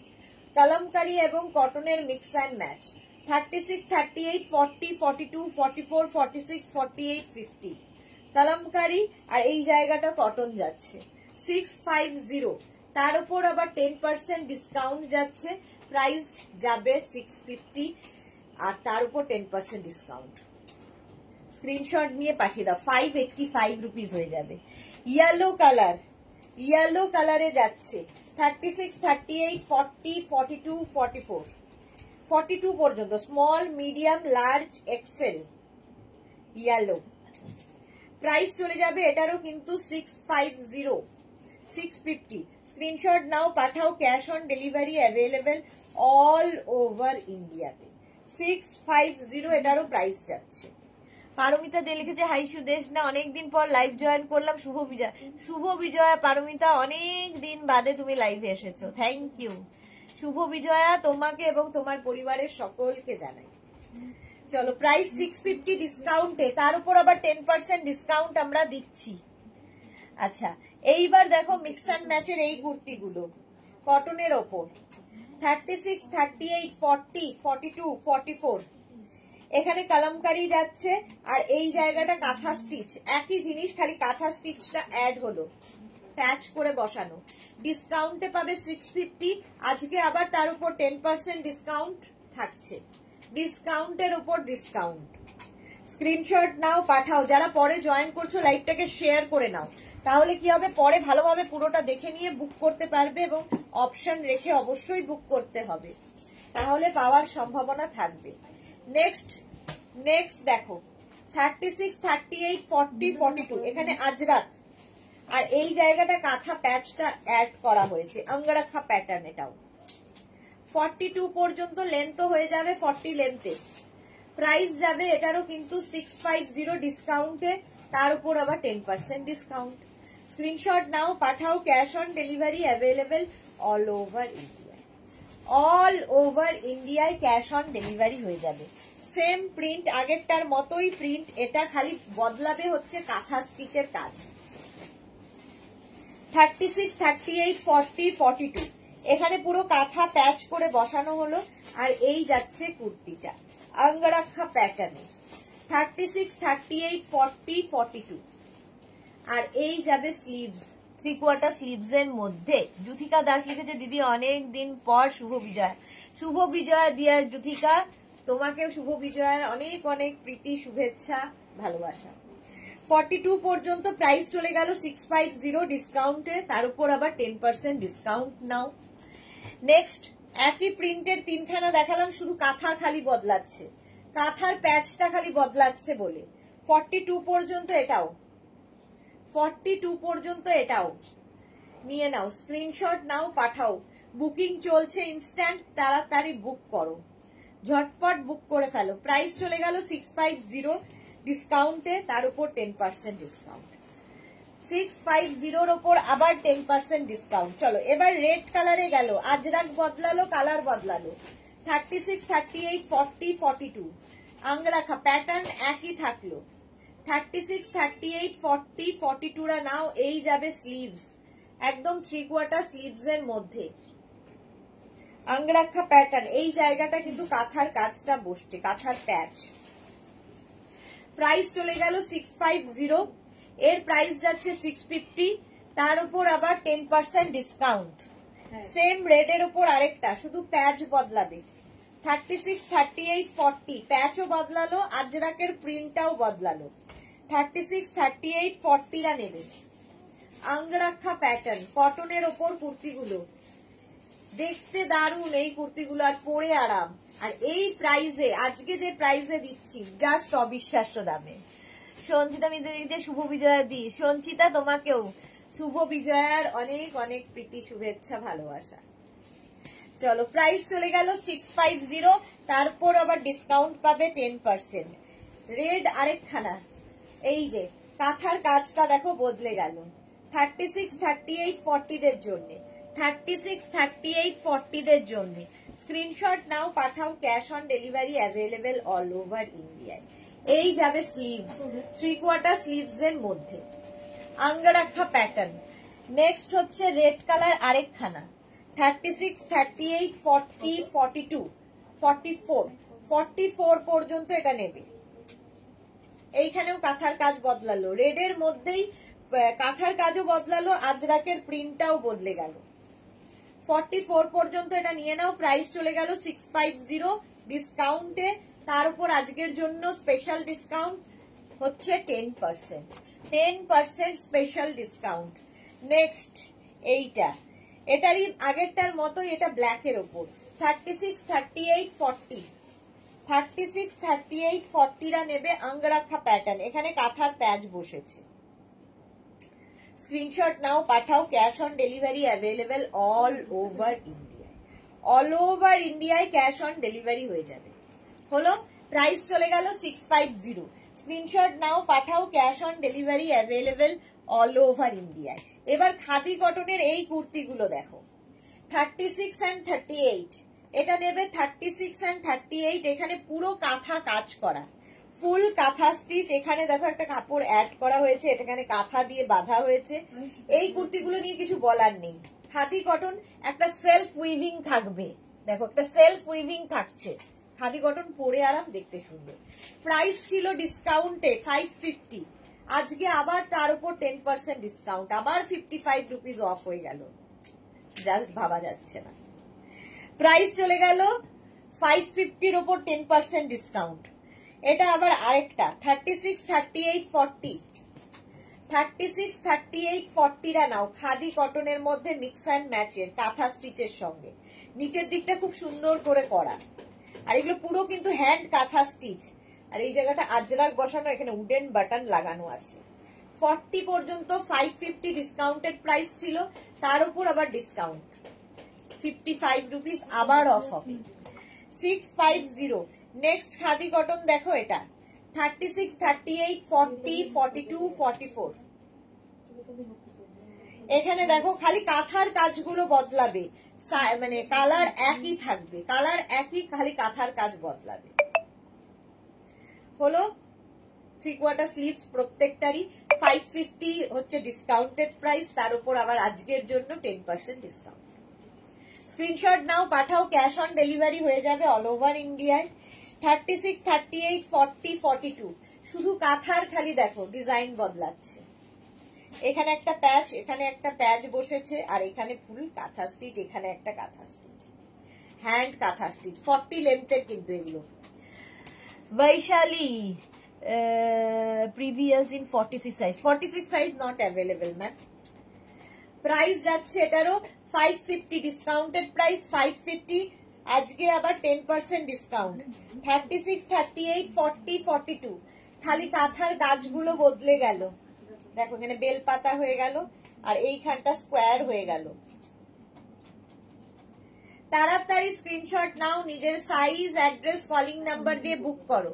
Speaker 1: কলমকারি এবং কটনের মিক্স অ্যান্ড ম্যাচ। 36, 38, 40, 42, 44, 46, 48, 50 কলমকারি, আর এই জায়গাটা কটন যাচ্ছে। 650, তার উপর আবার 10% ডিসকাউন্ট যাচ্ছে। প্রাইস যাবে 650, আর তার উপর 10% ডিসকাউন্ট। স্ক্রিনশট নিয়ে পাঠিয়ে দাও, 585 রুপিস হয়ে যাবে। ইয়েলো কালার, ইয়েলো কালারে যাচ্ছে। 36, 38, 40, 42, 44 42 পর্যন্ত small, medium, large, XL, yellow. Price চলে যাবে এটারও কিন্তু 650, 650। স্ক্রিনশট নাও, পাঠাও, cash on delivery available all over ইন্ডিয়াতে। 650 এটারও প্রাইস যাচ্ছে। পারমিতা দে লিখেছে, হাই সুদেশ না, অনেকদিন পর লাইভ জয়েন করলাম, শুভ বিজয়। শুভ বিজয়া পারমিতা, অনেক দিন বাদে তুমি লাইভে এসেছো, থ্যাংক ইউ। শুভ বিজয়া তোমাকে এবং তোমার পরিবারের সকলকে জানাই। চলো, প্রাইস 650 ডিসকাউন্টে, তার উপর আবার 10% ডিসকাউন্ট আমরা দিচ্ছি। আচ্ছা, এইবার দেখো মিক্স অ্যান্ড ম্যাচের এই কুর্তিগুলো কটনের ওপর। 36, 38, 40, 42, 44 এখানে কলমকারি যাচ্ছে, আর এই জায়গাটা কাঁথা স্টিচ। একই জিনিস, খালি কাঁথা স্টিচটা অ্যাড হলো, প্যাচ করে বসানো। ডিসকাউন্টে পাবে 650, আজকে আবার তার উপর 10% ডিসকাউন্ট থাকছে। ডিসকাউন্টের উপর ডিসকাউন্ট। স্ক্রিনশট নাও, পাঠাও। যারা পরে জয়েন করছো লাইভটাকে শেয়ার করে নাও, তাহলে কি হবে, পরে ভালোভাবে পুরোটা দেখে নিয়ে বুক করতে পারবে, এবং অপশন রেখে অবশ্যই বুক করতে হবে, তাহলে পাওয়ার সম্ভাবনা থাকবে। নেক্সট দেখো 36, 38, 40, 42 এখানে আজরাক আর এই জায়গাটা কাঁথা প্যাচটা অ্যাড করা হয়েছে, অঙ্গরাক্ষা প্যাটার্ন। এটাও 42 পর্যন্ত লেন্থ হয়ে যাবে, 40 লেন্থে। প্রাইস যাবে এটারও কিন্তু 650 ডিসকাউন্টে, তার উপর আবার 10% ডিসকাউন্ট। স্ক্রিনশট নাও, পাঠাও, cash on delivery available all over India. All over ইন্ডিয়ায় ক্যাশ অন ডেলিভারি হয়ে যাবে। সেম প্রিন্ট, আগেরটার মতোই প্রিন্ট, এটা খালি বদলাবে হচ্ছে কাঁথা স্টিচের কাজ। 36, 38, 40, 42 এখানে পুরো কাঁথা প্যাচ করে বসানো হলো। আর এই যাচ্ছে কুর্তিটা অঙ্গরাক্ষা প্যাটার্নে, 36, 38, 40, 42। আর এই যাবে স্লিভস, 3/4 স্লিভস এর মধ্যে। যুথিকা দাস লিখেছে, দিদি অনেক দিন পর শুভ বিজয়া। শুভ বিজয়া দিয়ার যুথিকা, তোমাকেও শুভ বিজয়ার অনেক অনেক প্রীতি, শুভেচ্ছা, ভালোবাসা। 42 পর্যন্ত প্রাইস চলে গেল 650 ডিসকাউন্টে, তার উপর আবার 10% ডিসকাউন্ট নাও। নেক্সট একই প্রিন্টের তিনখানা দেখালাম, শুধু কাঁথা খালি বদলাচ্ছে, কাঁথার প্যাচটা খালি বদলাচ্ছে বলে। 42 পর্যন্ত এটাও, 42 পর্যন্ত এটাও নিয়ে নাও, স্ক্রিনশট নাও, পাঠাও। বুকিং চলছে ইনস্ট্যান্ট, তাড়াতাড়ি বুক করো, ঝটপট বুক করে ফেলো। প্রাইস চলে গেল 650 ডিসকাউন্টে, তার উপর 10% ডিসকাউন্ট। 650 ওপর আবার 10% ডিসকাউন্ট। চলো এবার রেড কালারে গেল, আজরাক বদলালো, কালার বদলালো। 36, 38, 40, 42 আঙ্গরাখা প্যাটার্ন একই থাকলো। 36, 38, 40, 42 রা নাও। এই যাবে স্লিভস, একদম 3/4 স্লিভস এর মধ্যে অঙ্গরাক্ষা প্যাটার্ন। এই জায়গাটা কিন্তু কাঁথার কাজটা বসছে, কাঁথার প্যাচ। প্রাইস চলে গেল 650, এর প্রাইস যাচ্ছে 650, তার উপর আবার 10% ডিসকাউন্ট। সেম রেডের উপর আরেকটা, শুধু প্যাচ বদলাবে। 36, 38, 40 প্যাচও বদলালো, আজরাকের প্রিন্টটাও বদলালো। 36, 38, 40 রা নেবে। অঙ্গরাক্ষা প্যাটার্ন, কটনের ওপর কুর্তিগুলো দেখতে দারুণ, এই কুর্তিগুলো আর পরে আরাম। আর এই প্রাইসে, আজকে যে প্রাইসে দিচ্ছি, জাস্ট অবিশ্বাস্য দামে। সঞ্চিতা মিত্রকে শুভ বিজয়া দি। সঞ্চিতা, তোমাকেও শুভ বিজয়ার অনেক অনেক প্রীতি, শুভেচ্ছা, ভালোবাসা। চলো প্রাইস চলে গেল 650, তারপর আবার ডিসকাউন্ট পাবে 10%। রেড আরেকখানা, এই যে কাঁথার কাজটা দেখো বদলে গেল। 36, 38, 40 দের জন্য, 36, 38, 40 দের জন্য স্ক্রিনশট নাও, পাঠাও, cash on delivery available all over ইন্ডিয়ায়। এই যাবে স্লিভস, 3/4 স্লিভস এর মধ্যে অঙ্গরাক্ষা প্যাটার্ন। নেক্সট হচ্ছে রেড কালার আরেকখানা, 36, 38, 40, 42, 44, 44 পর্যন্ত এটা নেবে। এইখানেও কাঁথার কাজ বদলালো, রেডের মধ্যেই কাঁথার কাজও বদলালো, আজরাকের প্রিন্টটাও বদলে গেল। 44 পর্যন্ত এটা নিয়ে নাও। প্রাইস চলে গেল 650 ডিসকাউন্টে, তার উপর আজকের জন্য স্পেশাল ডিসকাউন্ট হচ্ছে 10%, 10% স্পেশাল ডিসকাউন্ট। নেক্সট এইটা, এটারই আগেরটার মতোই, এটা ব্ল্যাকের ওপর। 36, 38, 40 36, 38, 40 রা নেবে। অঙ্গরাক্ষা প্যাটার্ন, এখানে কাঁথার প্যাচ বসেছে। স্ক্রিনশট নাও, পাঠাও, cash on delivery available all over ইন্ডিয়ায়। অল ওভার ইন্ডিয়ায় ক্যাশ অন ডেলিভারি হয়ে যাবে। হলো, প্রাইস চলে গেল 650। স্ক্রিনশট নাও, পাঠাও, cash on delivery available all over ইন্ডিয়ায়। এবার খাদি কটনের এই কুর্তিগুলো দেখো, 36 and 38 এটা নেবে। 36 and 38 এখানে পুরো কাঁথা কাজ করা, ফুল কাঁথা স্টিচ। এখানে দেখো একটা কাপড় অ্যাড করা হয়েছে, এখানে কাঁথা দিয়ে বাঁধা হয়েছে। এই কুর্তিগুলো নিয়ে কিছু বলার নেই। খাদি কটন, একটা সেলফ উইভিং থাকবে, দেখো একটা সেলফ উইভিং থাকছে। খাদি কটন পরে আরাম, দেখতে সুন্দর। প্রাইস ছিল ডিসকাউন্টে 550, আজকে আবার তার উপর 10% ডিসকাউন্ট, আবার 55 রুপিস অফ হয়ে গেল, জাস্ট ভাবা যাচ্ছে না। প্রাইস চলে গেল 550 ওপর 10% ডিসকাউন্ট। এটা আবার আরেকটা 36, 38, 40 36, 38, 40 রা নাও। খাদি কটনের মধ্যে মিক্স অ্যান্ড ম্যাচের কাঁথা স্টিচের সঙ্গে, নিচের দিকটা খুব সুন্দর করে করা। আর এগুলো পুরো কিন্তু হ্যান্ড কাঁথা স্টিচ। আর এই জায়গাটা আজরাক বসানো, এখানে উডেন বাটন লাগানো আছে। 40 পর্যন্ত 550 ডিসকাউন্টেড প্রাইস ছিল, তার উপর আবার ডিসকাউন্ট 55 রুপিস আবার অফ হবে। 650 নেক্সট খাদি কটন দেখো, এটা 36, 38, 40, 42, 44। এখানে দেখো খালি কাঁথার কাজগুলো বদলাবে, মানে কালার একই থাকবে, কালার একই, খালি কাঁথার কাজ বদলাবে। হলো 3/4 স্লিভস প্রত্যেকটারই 550 হচ্ছে ডিসকাউন্টেড প্রাইস, তার উপর আবার আজকের জন্য 10% ডিসকাউন্ট। স্ক্রিনশট নাও, পাঠাও, ক্যাশ অন ডেলিভারি হয়ে যাবে অল ওভার ইন্ডিয়ায়। 36, 38, 40, 42 শুধু কাঁথার খালি দেখো ডিজাইন বদলাচ্ছে। এখানে একটা প্যাচ, এখানে একটা প্যাচ বসেছে, আর এখানে ফুল কাঁথা স্টিচ, এখানে একটা kantha stitch, hand kantha stitch. 40 লেন্থের কিন্তু এগুলো। Baishali previous in 46 size, 46 size not available ma'am. Price যাচ্ছে এটারও 550 ডিসকাউন্টেড প্রাইস 550, আজকে আবার 10% ডিসকাউন্ট। 36, 38, 40, 42 খালি কাঁথার কাজগুলো বদলে গেল। দেখো এখানে বেল পাতা হয়ে গেল, আর এইখানটা স্কোয়ার হয়ে গেল। তাড়াতাড়ি স্ক্রিনশট নাও, নিজের সাইজ, অ্যাড্রেস, কলিং নাম্বার দিয়ে বুক করো।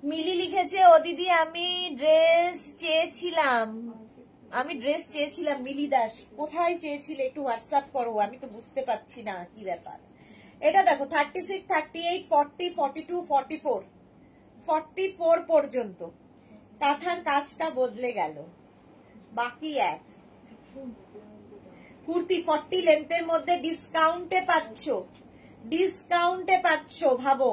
Speaker 1: মিলি লিখেছে, ও দিদি আমি ড্রেস চেয়েছিলাম, মিলি দাস কোথায় চেয়েছিলে একটু হোয়াটসঅ্যাপ করো, আমি তো বুঝতে পারছি না কি ব্যাপার। এটা দেখো 36, 38, 40, 42, 44 44 পর্যন্ত কাঁথার কাজটা বদলে গেল, বাকি এক। কুর্তি 40 লেন্থের মধ্যে ডিসকাউন্টে পাচ্ছ, ভাবো।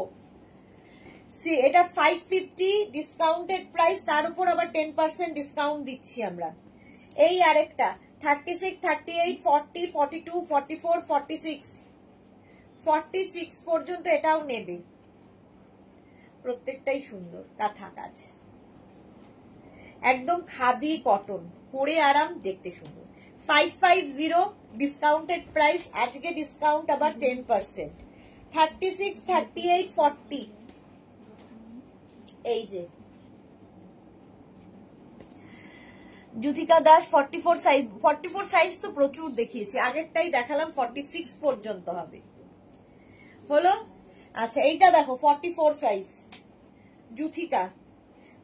Speaker 1: এটা 550 ডিসকাউন্টেড প্রাইস, তার উপর আবার 10% ডিসকাউন্ট দিচ্ছি আমরা। এই আরেকটা 36, 38, 40, 42, 44, 46 পর্যন্ত এটাও নেবে। প্রত্যেকটাই সুন্দর কাঁথা কাজ, একদম খাদি কটন, পরে আরাম, দেখতে সুন্দর। 550 ডিসকাউন্টেড প্রাইস, আজকে ডিসকাউন্ট আবার 10%। 36, 38, 40 এই যে জ্যোতিকা দাস 44 সাইজ তো প্রচুর দেখিয়েছি, আগেরটাই দেখালাম 46 পর্যন্ত হবে। হলো আচ্ছা, এইটা দেখো 44 সাইজ জ্যোতিকা,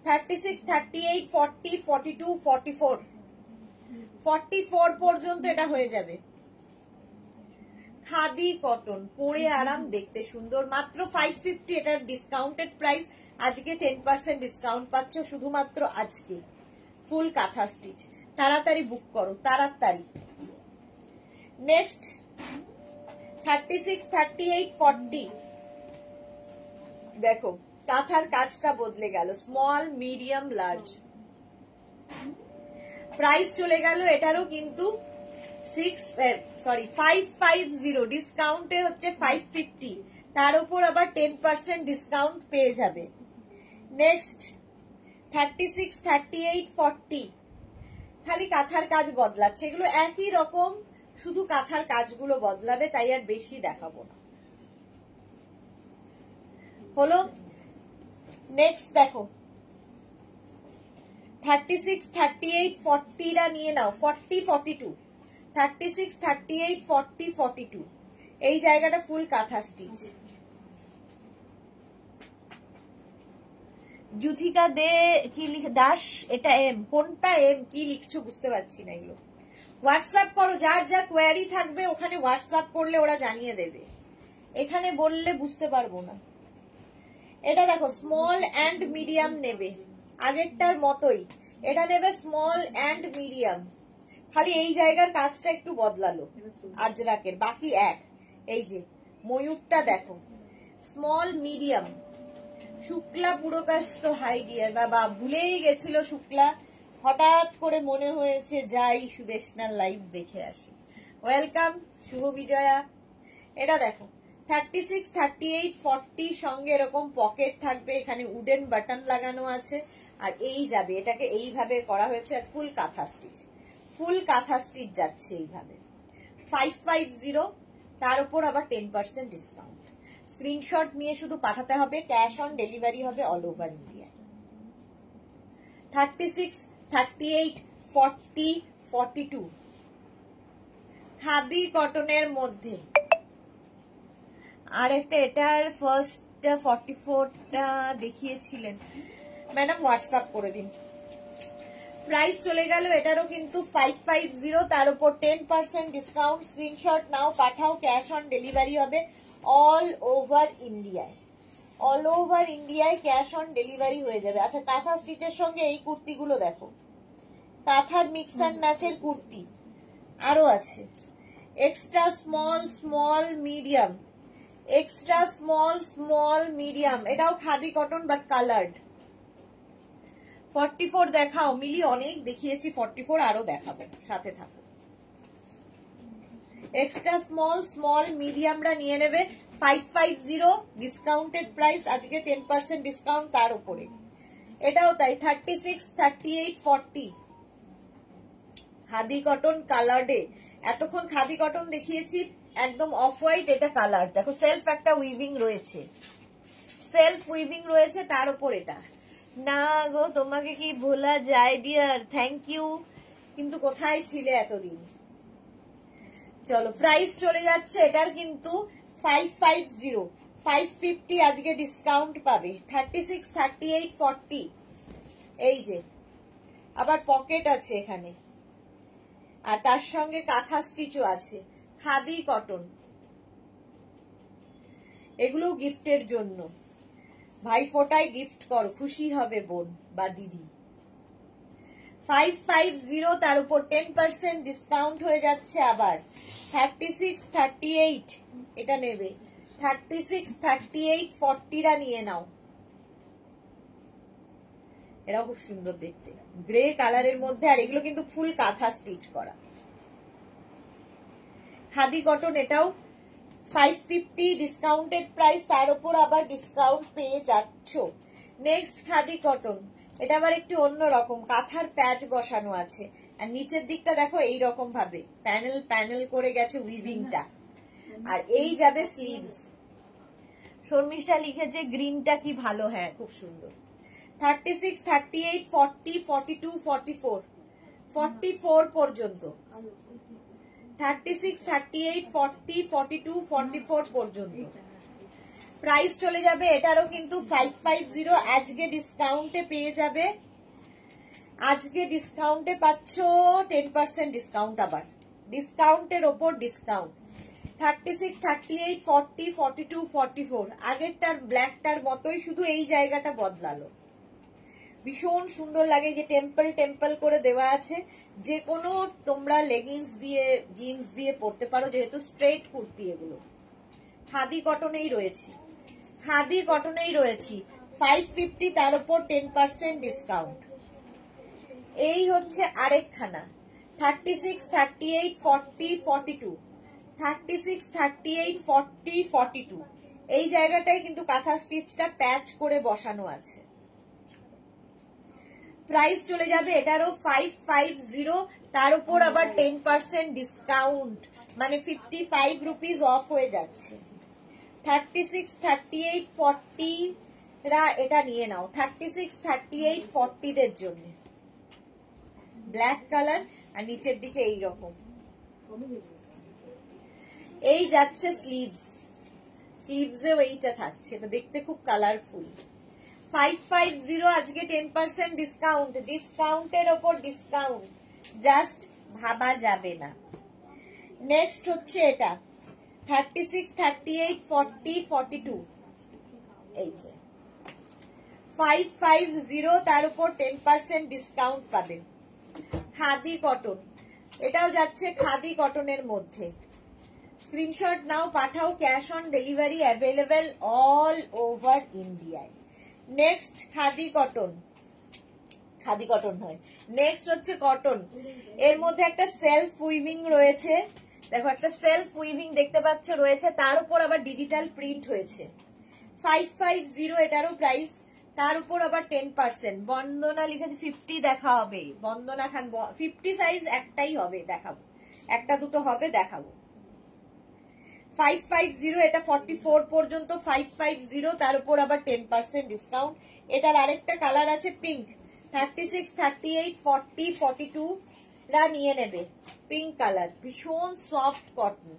Speaker 1: 36, 38, 40, 42, 44 পর্যন্ত এটা হয়ে যাবে। খাদি কটন, পরে আরাম, দেখতে সুন্দর, মাত্র 550 এটার ডিসকাউন্টেড প্রাইস, আজকে 10% ডিসকাউন্ট পাচ্ছ শুধুমাত্র আজকে। ফুল কাঁথা স্টিচ, তাড়াতাড়ি বুক করো, তাড়াতাড়ি। নেক্সট 36, 38, 40 দেখো কাঁথার কাজটা বদলে গেল, স্মল, মিডিয়াম, লার্জ। প্রাইস চলে গেল এটারও কিন্তু 550 ডিসকাউন্টে হচ্ছে 550, তার উপর আবার 10% ডিসকাউন্ট পেয়ে যাবে। নেক্সট 36, 38, 40 খালি কাঁথার কাজ বদলাচ্ছে, এগুলো একই রকম, শুধু কাঁথার কাজগুলো বদলাবে, তাই আর বেশি দেখাবো না। হলো নেক্সট দেখো 36, 38, 40 রা নিয়ে নাও। 40, 42 36, 38, 40, 42 এই জায়গাটা ফুল কাঁথা স্টিচ। জ্যোতিকা দে কি দাস, এটা এম, কোনটা এম, কি লিখছো বুঝতে পারছি না। এগুলো হোয়াটসঅ্যাপ করো, যার যার কোয়ারি থাকবে ওখানে হোয়াটসঅ্যাপ করলে ওরা জানিয়ে দেবে, এখানে বললে বুঝতে পারবো না। এটা দেখো স্মল অ্যান্ড মিডিয়াম নেবে, আগেরটার মতোই এটা নেবে স্মল অ্যান্ড মিডিয়াম, খালি এই জায়গার কাজটা একটু বদলালো আজরাকের, বাকি এক। এই যে ময়ূরটা দেখো small medium. Shukla পুরকাস্ত high deer, বাবা ভুলেই গেছিল শুক্লা, হঠাৎ করে মনে হয়েছে যাই সুদেশনার লাইভ দেখে আসি। ওয়েলকাম শুভ বিজয়া। এটা দেখো 36, 38, 40 সঙ্গে এরকম পকেট থাকবে, এখানে উডেন বাটন লাগানো আছে, আর এই যাবে, এটাকে এইভাবে করা হয়েছে, আর ফুল কাঁথা স্টিচ যাচ্ছে এইভাবে। 550 তার উপর আবার 10% ডিসকাউন্ট। স্ক্রিনশট নিয়ে শুধু পাঠাতে হবে, ক্যাশ অন ডেলিভারি হবে অল ওভার ইন্ডিয়া। 36, 38, 40, 42 খাদি কটনের মধ্যে। আর একটা এটার ফার্স্টটা 44টা দেখিয়েছিলেন ম্যাডাম, হোয়াটসঅ্যাপ করে দিন। প্রাইস চলে গেল এটারও কিন্তু 550, তার উপর 10% ডিসকাউন্ট। স্ক্রিনশট নাও, পাঠাও, ক্যাশ অন ডেলিভারি হবে অল ওভার ইন্ডিয়ায়। অল ওভার ইন্ডিয়ায় ক্যাশ অন ডেলিভারি হয়ে যাবে। আচ্ছা, কাঁথা স্টিচের সঙ্গে এই কুর্তিগুলো দেখো, কাঁথার মিক্স অ্যান্ড ম্যাচের কুর্তি আরো আছে। Extra small, small, medium, extra small, small, medium, এটাও খাদি কটন বাট কালার্ড। 44 দেখাও মিলি, অনেক দেখিয়েছি 44, আরো দেখাবো, সাথে থাকো। এক্সট্রা স্মল, স্মল, মিডিয়ামরা নিয়ে নেবে 550 ডিসকাউন্টেড প্রাইস, আজকে 10% ডিসকাউন্ট তার উপরে। এটাও তাই 36, 38, 40 খাদি কটন কালার্ডে। এতক্ষণ খাদি কটন দেখিয়েছি একদম অফ হোয়াইট, এটা কালার দেখো, সেলফ একটা উইভিং রয়েছে, সেলফ উইভিং রয়েছে তার উপর এটা। না গো, তোমাকে কি ভোলা যায় ডিয়ার, থ্যাংক ইউ, কিন্তু কোথায় ছিলে এতদিন। চলো, প্রাইস চলে যাচ্ছে এটার কিন্তু 550, 550 আজকে ডিসকাউন্ট পাবে। 36, 38, 40 এই যে, আবার পকেট আছে এখানে, আর তার সঙ্গে কাঁথা স্টিচও আছে। খাদি কটন, এগুলো গিফটের জন্য, ভাই ফোটায় গিফট করো, খুশি হবে বোন বা দিদি। 550, তার উপর 10% ডিসকাউন্ট হয়ে যাচ্ছে আবার। 36, 38 এটা নেবে, 36, 38, 40রা নিয়ে নাও। এরা খুব সুন্দর দেখতে, গ্রে কালারের মধ্যে, আর এগুলো কিন্তু ফুল কাঁথা স্টিচ করা খাদি কটন। এটাও 550 ডিসকাউন্টেড প্রাইস, তার উপর আবার ডিসকাউন্ট পেয়ে যাচ্ছ। নেক্সট খাদি কটন, এটা আবার একটু অন্যরকম, কাঁথার প্যাচ বসানো আছে, আর নিচের দিকটা দেখো এইরকম ভাবে প্যানেল প্যানেল করে গেছে উইভিংটা, আর এই যাবে স্লিভস। শর্মিষ্ঠা লিখেছে গ্রিনটা কি ভালো, হ্যাঁ খুব সুন্দর। 36, 38, 40, 42, 44 44 পর্যন্ত, 36, 38, 40, 42, 44 পর্যন্ত প্রাইস চলে যাবে। এটারও কিন্তু 550 আজকে ডিসকাউন্টে পেয়ে যাবে। আজকে ডিসকাউন্টে পাচ্ছ 10% ডিসকাউন্ট, আবার ডিসকাউন্টের ওপর ডিসকাউন্ট। 36, 38, 40, 42, 44 আগেরটার ব্ল্যাকটার মতোই, শুধু এই জায়গাটা বদলালো। ভীষণ সুন্দর লাগে, যে টেম্পল টেম্পল করে দেওয়া আছে। যে কোনো তোমরা লেগিংস দিয়ে, জিন্স দিয়ে পরতে পারো, যেহেতু স্ট্রেট কুর্তি এগুলো। খাদি কটনেই রয়েছি, খাদি কটনেই রয়েছি। 550, তার উপর 10% ডিসকাউন্ট। এই হচ্ছে আরেকখানা 36, 38, 40, 42 36, 38, 40, 42 এই জায়গাটায় কিন্তু কাঁথা স্টিচটা প্যাচ করে বসানো আছে। প্রাইস চলে যাবে এটারও 550, তার উপর আবার 10% ডিসকাউন্ট, মানে 55 রুপিস অফ হয়ে যাচ্ছে। 36, 38, 40 রা এটা নিয়ে নাও। 36, 38, 40 দের জন্য ব্ল্যাক কালার, আর নিচের দিকে এইরকম। এই যাচ্ছে স্লিভস, স্লিভসেও এইটা থাকছে, এটা দেখতে খুব কালারফুল। 550 আজকে 10% ডিসকাউন্ট, ডিসকাউন্টের ওপর ডিসকাউন্ট, জাস্ট ভাবা যাবে না। নেক্সট হচ্ছে এটা 36, 38, 40, 42 এই যে 550, তার উপর 10% ডিসকাউন্ট পাবেন। খাদি কটন, এটাও যাচ্ছে খাদি কটনের মধ্যে। স্ক্রিনশট নাও, পাঠাও, cash on delivery available all over ইন্ডিয়ায়। Next khadi cotton, khadi cotton হয়। নেক্সট হচ্ছে কটন, এর মধ্যে একটা সেলফ উইভিং রয়েছে, দেখো একটা সেলফ উইভিং দেখতে পাচ্ছ রয়েছে, তার উপর আবার ডিজিটাল প্রিন্ট হয়েছে। 550 এটারও প্রাইস, তার উপর আবার 10%। বন্দনা লিখেছে 50 দেখা হবে, বন্দনা খান 50 সাইজ একটাই হবে, দেখাবো, একটা দুটো হবে দেখাবো। 550, এটা 44 পর্যন্ত 550, তার উপর আবার 10% ডিসকাউন্ট। এটার আরেকটা কালার আছে পিঙ্ক, 36, 38, 40, 42 রা নিয়ে নেবে। পিঙ্ক কালার, ভীষণ সফট কটন।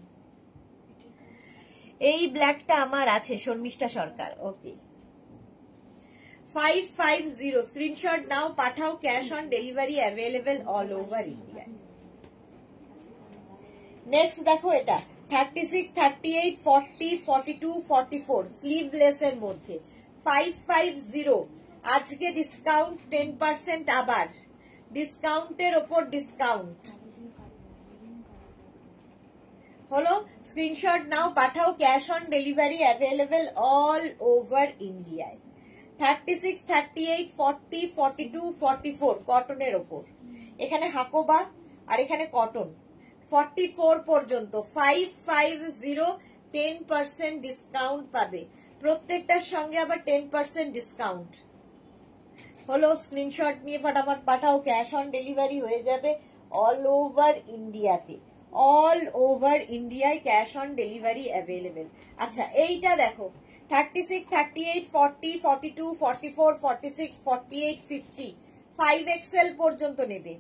Speaker 1: এই ব্ল্যাকটা আমার আছে, শর্মিষ্ঠা সরকার। ওকে, 550 স্ক্রিনশট নাও, পাঠাও, cash on delivery available all over India. Next দেখো এটা 36, 38, 40, 42, 44 স্লিভলেস এর মধ্যে 550। আজকে ডিসকাউন্ট 10%, আবার ডিসকাউন্টের ওপর ডিসকাউন্ট হলো। স্ক্রিনশট নাও, পাঠাও, cash on delivery available all over ইন্ডিয়ায়। 36, 38, 40, 42, 44 কটনের ওপর। এখানে হাকোবা আর এখানে কটন। 44 পর্যন্ত 550 10% ডিসকাউন্ট পাবে। প্রত্যেকটার সঙ্গে আবার 10% ডিসকাউন্ট হলো। স্ক্রিনশট নিয়ে ফটাফট পাঠাও, ক্যাশ অন ডেলিভারি হয়ে যাবে অল ওভার ইন্ডিয়াতে। অল ওভার ইন্ডিয়ায় ক্যাশ অন ডেলিভারি অ্যাভেলেবেল। আচ্ছা, এইটা দেখো 36, 38, 40, 42, 44, 46, 48, 50 5XL পর্যন্ত নেবে।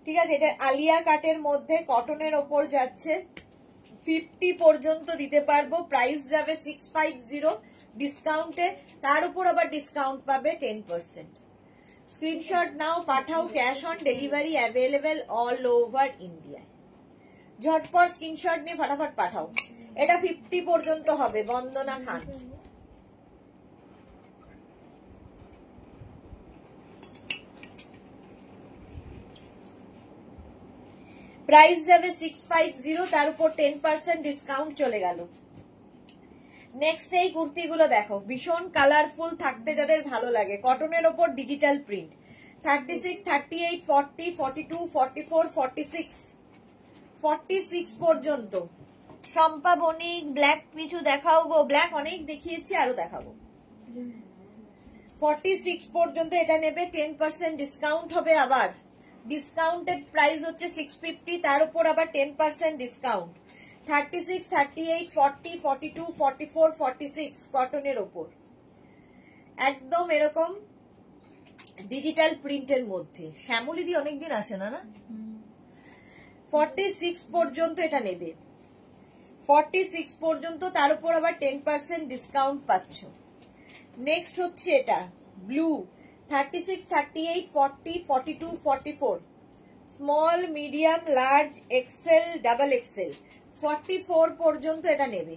Speaker 1: ঠিক আছে, এটা আলিয়া কাটের মধ্যে কটনের ওপর যাচ্ছে। 50 পর্যন্ত দিতে পারবো। প্রাইস যাবে 650 ডিসকাউন্টে, তার উপর আবার ডিসকাউন্ট পাবে 10%। স্ক্রিনশট নাও, পাঠাও, cash on delivery available all over India. ঝটপট স্ক্রিনশট নিয়ে ফটাফট পাঠাও। এটা 50 পর্যন্ত হবে। বন্দনা খান, প্রাইস যাবে 650, তার উপর 10% ডিসকাউন্ট চলে গেল। নেক্সট এই কুর্তিগুলো দেখো, ভীষণ কালারফুল থাকতে যাদের ভালো লাগে, কটনের ওপর ডিজিটাল প্রিন্ট। 36, 38, 40, 42, 44, 46 46 পর্যন্ত। শম্পা বণিক, ব্ল্যাক কিছু দেখাও গো। ব্ল্যাক অনেক দেখিয়েছি, আরো দেখাবো। 46 পর্যন্ত এটা নেবে, 10% ডিসকাউন্ট হবে। আবার ডিসকাউন্টেড প্রাইস হচ্ছে 650, তার উপর আবার 10% ডিসকাউন্ট। 36, 38, 40, 42, 44, 46 কটনের ওপর একদম এরকম ডিজিটাল প্রিন্টের মধ্যে। শ্যামলিদি অনেকদিন আসে না। 46 পর্যন্ত এটা নেবে। 46 পর্যন্ত, তার উপর আবার 10% ডিসকাউন্ট পাচ্ছ। নেক্সট হচ্ছে এটা blue 36, 38, 40, 42, 44 small, medium, large, XL, double XL 44 পর্যন্ত এটা নেবে।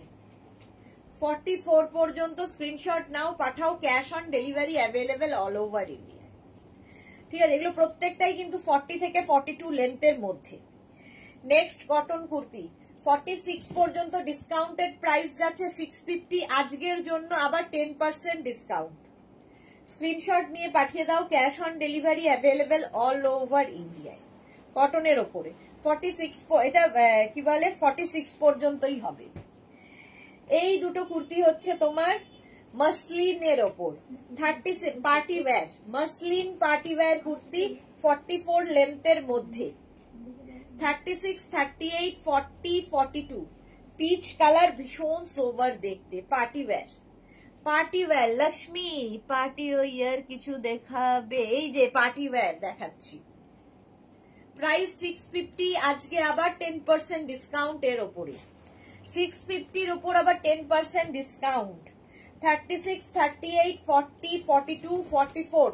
Speaker 1: 44 পর্যন্ত স্ক্রিনশট নাও, পাঠাও, cash on delivery available all over India. ঠিক আছে, এগুলো প্রত্যেকটাই কিন্তু 40 থেকে 42 লেন্থের মধ্যে। নেক্সট কটন কুর্তি 46 পর্যন্ত ডিসকাউন্টেড প্রাইস যাচ্ছে 650, আজকের জন্য আবার 10% ডিসকাউন্ট। স্ক্রিনশট নিয়ে পাঠিয়ে দাও, cash on delivery available all over ইন্ডিয়ায়। কটনের ওপরে 46, এটা কি বলে 46 পর্যন্তই হবে। এই দুটো কুর্তি হচ্ছে তোমার মসলিনের ওপর 36 party wear, muslin party wear kurti 44 লেন্থের মধ্যে। 36, 38, 40, 42 পিচ কালার, ভীষণ সোবার দেখতে। Party wire, party wear. Lakshmi party wear কিছু দেখাবে? এই যে পার্টি ওয়্যার দেখাচ্ছি। প্রাইস 650, আজকে আবার 10% ডিসকাউন্ট এর ওপরে। 650 ওপর আবার 10% ডিসকাউন্ট। 36, 38, 40, 42, 44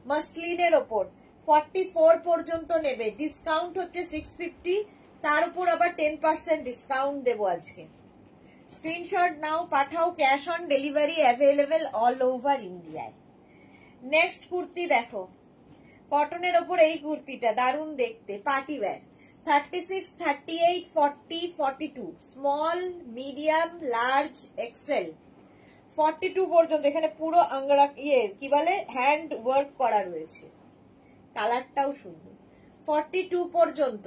Speaker 1: মসলিনের ওপর 44 পর্যন্ত নেবে। ডিসকাউন্ট হচ্ছে 650, তার উপর আবার 10% ডিসকাউন্ট দেবো আজকে। স্ক্রিনশট নাও, পাঠাও, cash on delivery available all over ইন্ডিয়ায়। নেক্সট কুর্তি দেখো, কটনের ওপর এই কুর্তিটা দারুণ দেখতে, party wear 36, 38, 40, 42 small, medium, large, XL 42 পর্যন্ত। এখানে পুরো আঙ্গরা কি বলে হ্যান্ড ওয়ার্ক করা রয়েছে, কালারটাও সুন্দর। 42 পর্যন্ত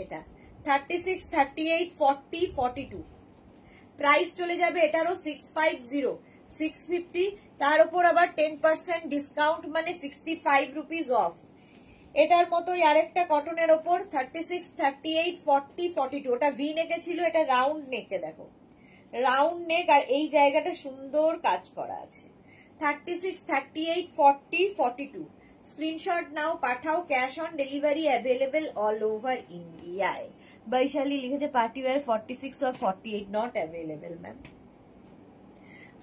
Speaker 1: এটা 36, 38, 40, 42 প্রাইস চলে যাবে এটারও 650, 650, তার উপর আবার 10% ডিসকাউন্ট, মানে 65 রুপিস অফ। এটার মতোই আরেকটা কটনের ওপর 36, 38, 40, 42 ওটা ভি নেকে ছিল, এটা রাউন্ড নেকে। দেখো রাউন্ড নেক, আর এই জায়গাটা সুন্দর কাজ করা আছে। 36, 38, 40, 42 স্ক্রিনশট নাও, পাঠাও, cash on delivery available all over ইন্ডিয়ায়। বৈশালী লিখেছে party wear 46 or 48 not available ma'am.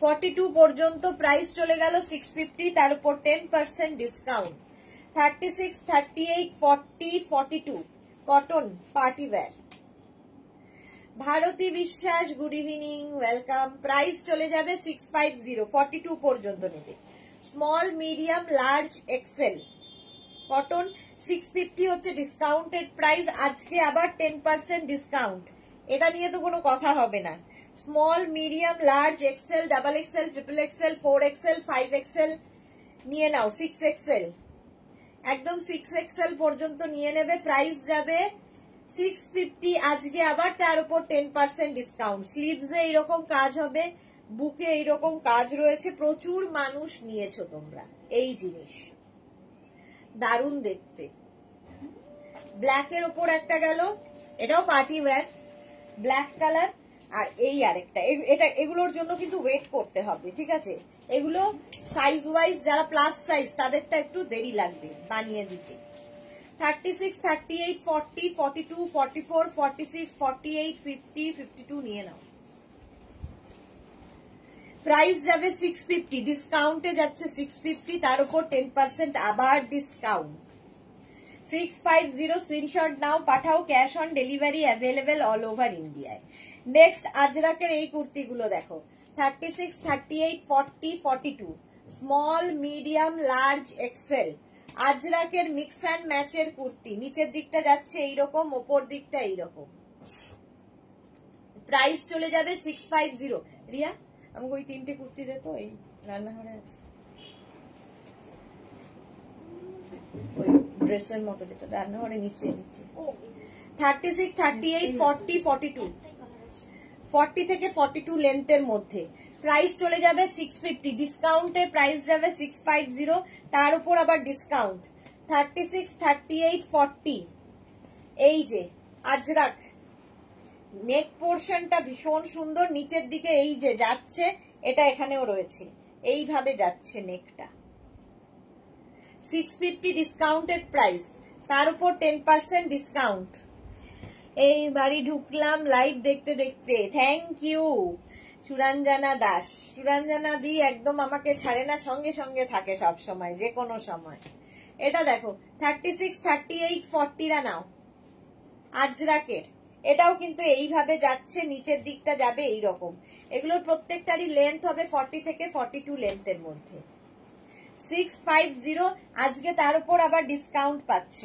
Speaker 1: 42 পর্যন্ত প্রাইস চলে গেল 650, তার উপর 10% discount. 36, 38, 40, 42 cotton party wear. Bharati Biswas good evening, welcome. Price চলে যাবে 650, 42 পর্যন্ত নেবে। Small, medium, large, XL cotton 650 হচ্ছে ডিসকাউন্টেড প্রাইস। আজকে আবার 10% ডিসকাউন্ট, এটা নিয়ে তো কোনো কথা হবে না। Small, medium, large, XL, double XL, triple XL, 4XL, 5XL নিয়ে নাও, 6XL একদম 6XL পর্যন্ত নিয়ে নেবে। প্রাইস যাবে 650 আজকে আবার, তার উপর 10% ডিসকাউন্ট। স্লিভসে এইরকম কাজ হবে, বুকে এইরকম কাজ রয়েছে। প্রচুর মানুষ নিয়েছো তোমরা এই জিনিস, দারুণ দেখতে। ব্ল্যাকের ওপর একটা গেল, এটাও পার্টি ওয়্যার, ব্ল্যাক কালার। আর এই আরেকটা, এটা এগুলোর জন্য কিন্তু ওয়েট করতে হবে, ঠিক আছে? এগুলো সাইজ ওয়াইজ যারা প্লাস সাইজ তাদেরটা একটু দেরি লাগবে বানিয়ে দিতে। 36, 38, 40, 42, 44, 46, 48, 50, 52 নিয়ে নাও। প্রাইস যাবে 650, ডিসকাউন্টে যাচ্ছে 650, তার উপর 10% আবার ডিসকাউন্ট। 650 স্ক্রিনশট নাও, পাঠাও, cash on delivery available all over ইন্ডিয়ায়। নেক্সট আজরাকের এই কুর্তিগুলো দেখো, 36, 38, 40, 42 স্মল, মিডিয়াম, লার্জ, এক্সেল। আজরাকের মিক্স অ্যান্ড ম্যাচের কুর্তি, নিচের দিকটা যাচ্ছে এইরকম, ওপর দিকটা এইরকম। প্রাইস চলে যাবে 650। রিয়া আমাকে ওই 3টে কুর্তি দে তো, এই রান্নাঘরে আছে, ওই ড্রেসের মতো যেটা রান্নাঘরে নিশ্চয়ই দিচ্ছে। 36, 38, 40, 42 40 থেকে 42 লেন্থের মধ্যে। প্রাইস চলে যাবে 650, ডিসকাউন্টে প্রাইস যাবে 650, তার উপর আবার ডিসকাউন্ট। 36, 38, 40 এই যে আজরাক, নেক পোর্শনটা ভীষণ সুন্দর, নিচের দিকে এই যে যাচ্ছে, এটা এখানেও রয়েছে, এইভাবে যাচ্ছে নেকটা। 650 ডিসকাউন্টেড প্রাইস, তার উপর 10% ডিসকাউন্ট। এই বাড়ি ঢুকলাম লাইভ দেখতে দেখতে, থ্যাংক ইউ সুরঞ্জনা দাস। সুরঞ্জনা দি একদম আমাকে ছাড়ে না, সঙ্গে সঙ্গে থাকে সব সময়, যে কোনো সময়। এটা দেখো 36, 38, 40 নাও আজরাকের, এটাও কিন্তু এইভাবে যাচ্ছে, নিচের দিকটা যাবে এইরকম। এগুলোর প্রত্যেকটারই লেন্থ হবে 40 থেকে 42 লেন্থের মধ্যে। 650 আজকে, তার উপর আবার ডিসকাউন্ট পাচ্ছ।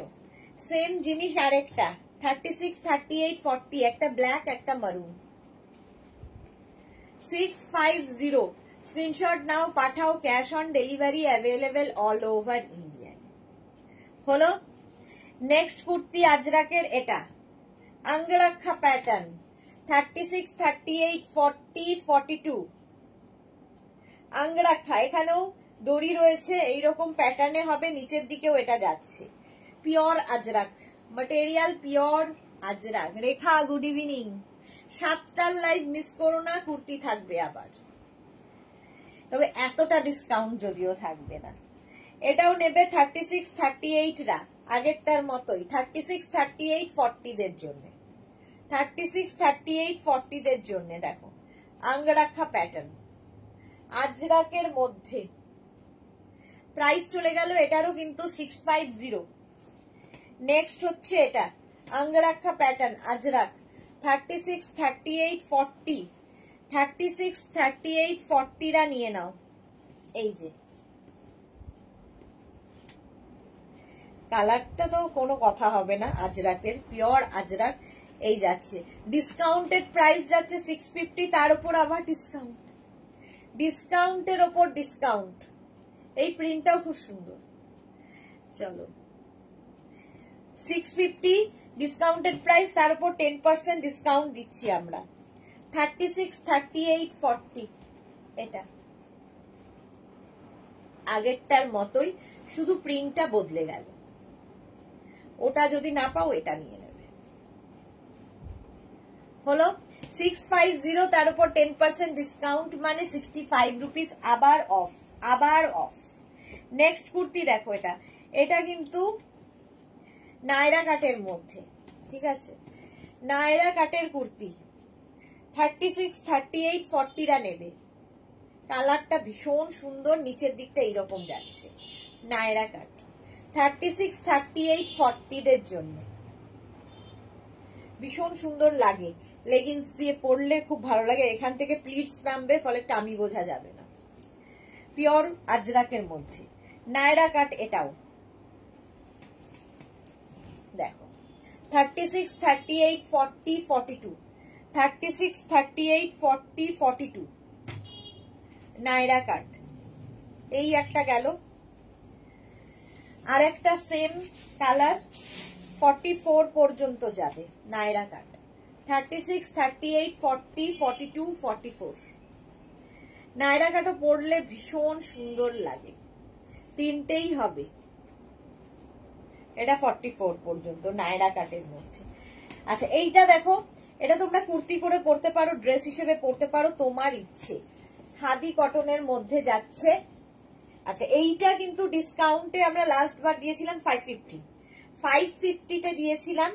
Speaker 1: সেম জিনিস আরেকটা 36, 38, 40 একটা ব্ল্যাক, একটা মারুন। 650 স্ক্রিনশট নাও, পাঠাও, cash on delivery available all over ইন্ডিয়ায়। হলো নেক্সট কুর্তি আজরাকের, এটা আঙ্গরাক্ষা প্যাটার্ন 36, 38, 40, 42 আঙ্গরাক্ষা। এখানেও দড়ি রয়েছে, এইরকম প্যাটার্নে হবে, নিচের দিকেও এটা যাচ্ছে। Pure Ajrakh material, pure Ajrakh. Rekha good evening, 7টার লাইভ মিস করো না, কুর্তি থাকবে আবার, তবে এতটা ডিসকাউন্ট যদিও থাকবে না। এটাও নেবে 36, 38 রা, আগেরটার মতোই 36, 38, 40 দের জন্য। 36, 38, 40 দের জন্য দেখো আঙ্গরাক্ষা প্যাটার্ন আজরাকের মধ্যে। প্রাইস চলে গেল এটারও কিন্তু 650। নেক্সট হচ্ছে এটা আঙ্গরাক্ষা প্যাটার্ন আজরাক 36, 38, 40 36, 38, 40 রা নিয়ে নাও। এই যে কালারটা তো কোনো কথা হবে না, আজরাকের পিওর আজরাক। এই যাচ্ছে ডিসকাউন্টেড প্রাইস যাচ্ছে 650, তার উপর আবার ডিসকাউন্ট, ডিসকাউন্টের ওপর ডিসকাউন্ট। এই প্রিন্টটাও খুব সুন্দর। চলো 650 ডিসকাউন্টেড প্রাইস, তার উপর 10% ডিসকাউন্ট দিচ্ছি আমরা। 36, 38, 40 এটা আগেরটার মতোই, শুধু প্রিন্টটা বদলে গেল। ওটা যদি না পাও এটা নিয়ে নেবে। হলো 650, তার উপর 10% ডিসকাউন্ট, মানে 65 রুপিস আবার অফ, আবার অফ। নেক্সট কুর্তি দেখো, এটা কিন্তু নায়রা কাটের মধ্যে, ঠিক আছে, নায়রা কাটের কুর্তি 36, 38, 40রা নেবে। কালারটা ভীষণ সুন্দর, নিচের দিকটা এইরকম যাচ্ছে, নায়রা কাট 36, 38, 40দের জন্য ভীষণ সুন্দর লাগে। লেগিংস দিয়ে পরলে খুব ভালো লাগে। এখান থেকে প্লিটস নামবে, ফলে টামি বোঝা যাবে না। পিওর আজরাকের মধ্যে নায়রা কাট। এটাও দেখো 36, 38, 40, 42, 36, 38, 40, 42 নায়রা কাট। এই একটা গেল। আর একটা সেম কালার 44 পর্যন্ত যাবে, নায়রা কাট 36, 38, 40, 42, 44 নায়রা কাটও পরলে ভীষণ সুন্দর লাগে। তিনটেই হবে। এটা 44 পর্যন্ত নায়রা কাটের মধ্যে। আচ্ছা এইটা দেখো, এটা তোমরা কুর্তি করে পরতে পারো, ড্রেস হিসেবে পরতে পারো, তোমার ইচ্ছে। খাদি কটনের মধ্যে যাচ্ছে। আচ্ছা এইটা কিন্তু ডিসকাউন্টে আমরা লাস্ট বার দিয়েছিলাম 550, 550 দিয়েছিলাম।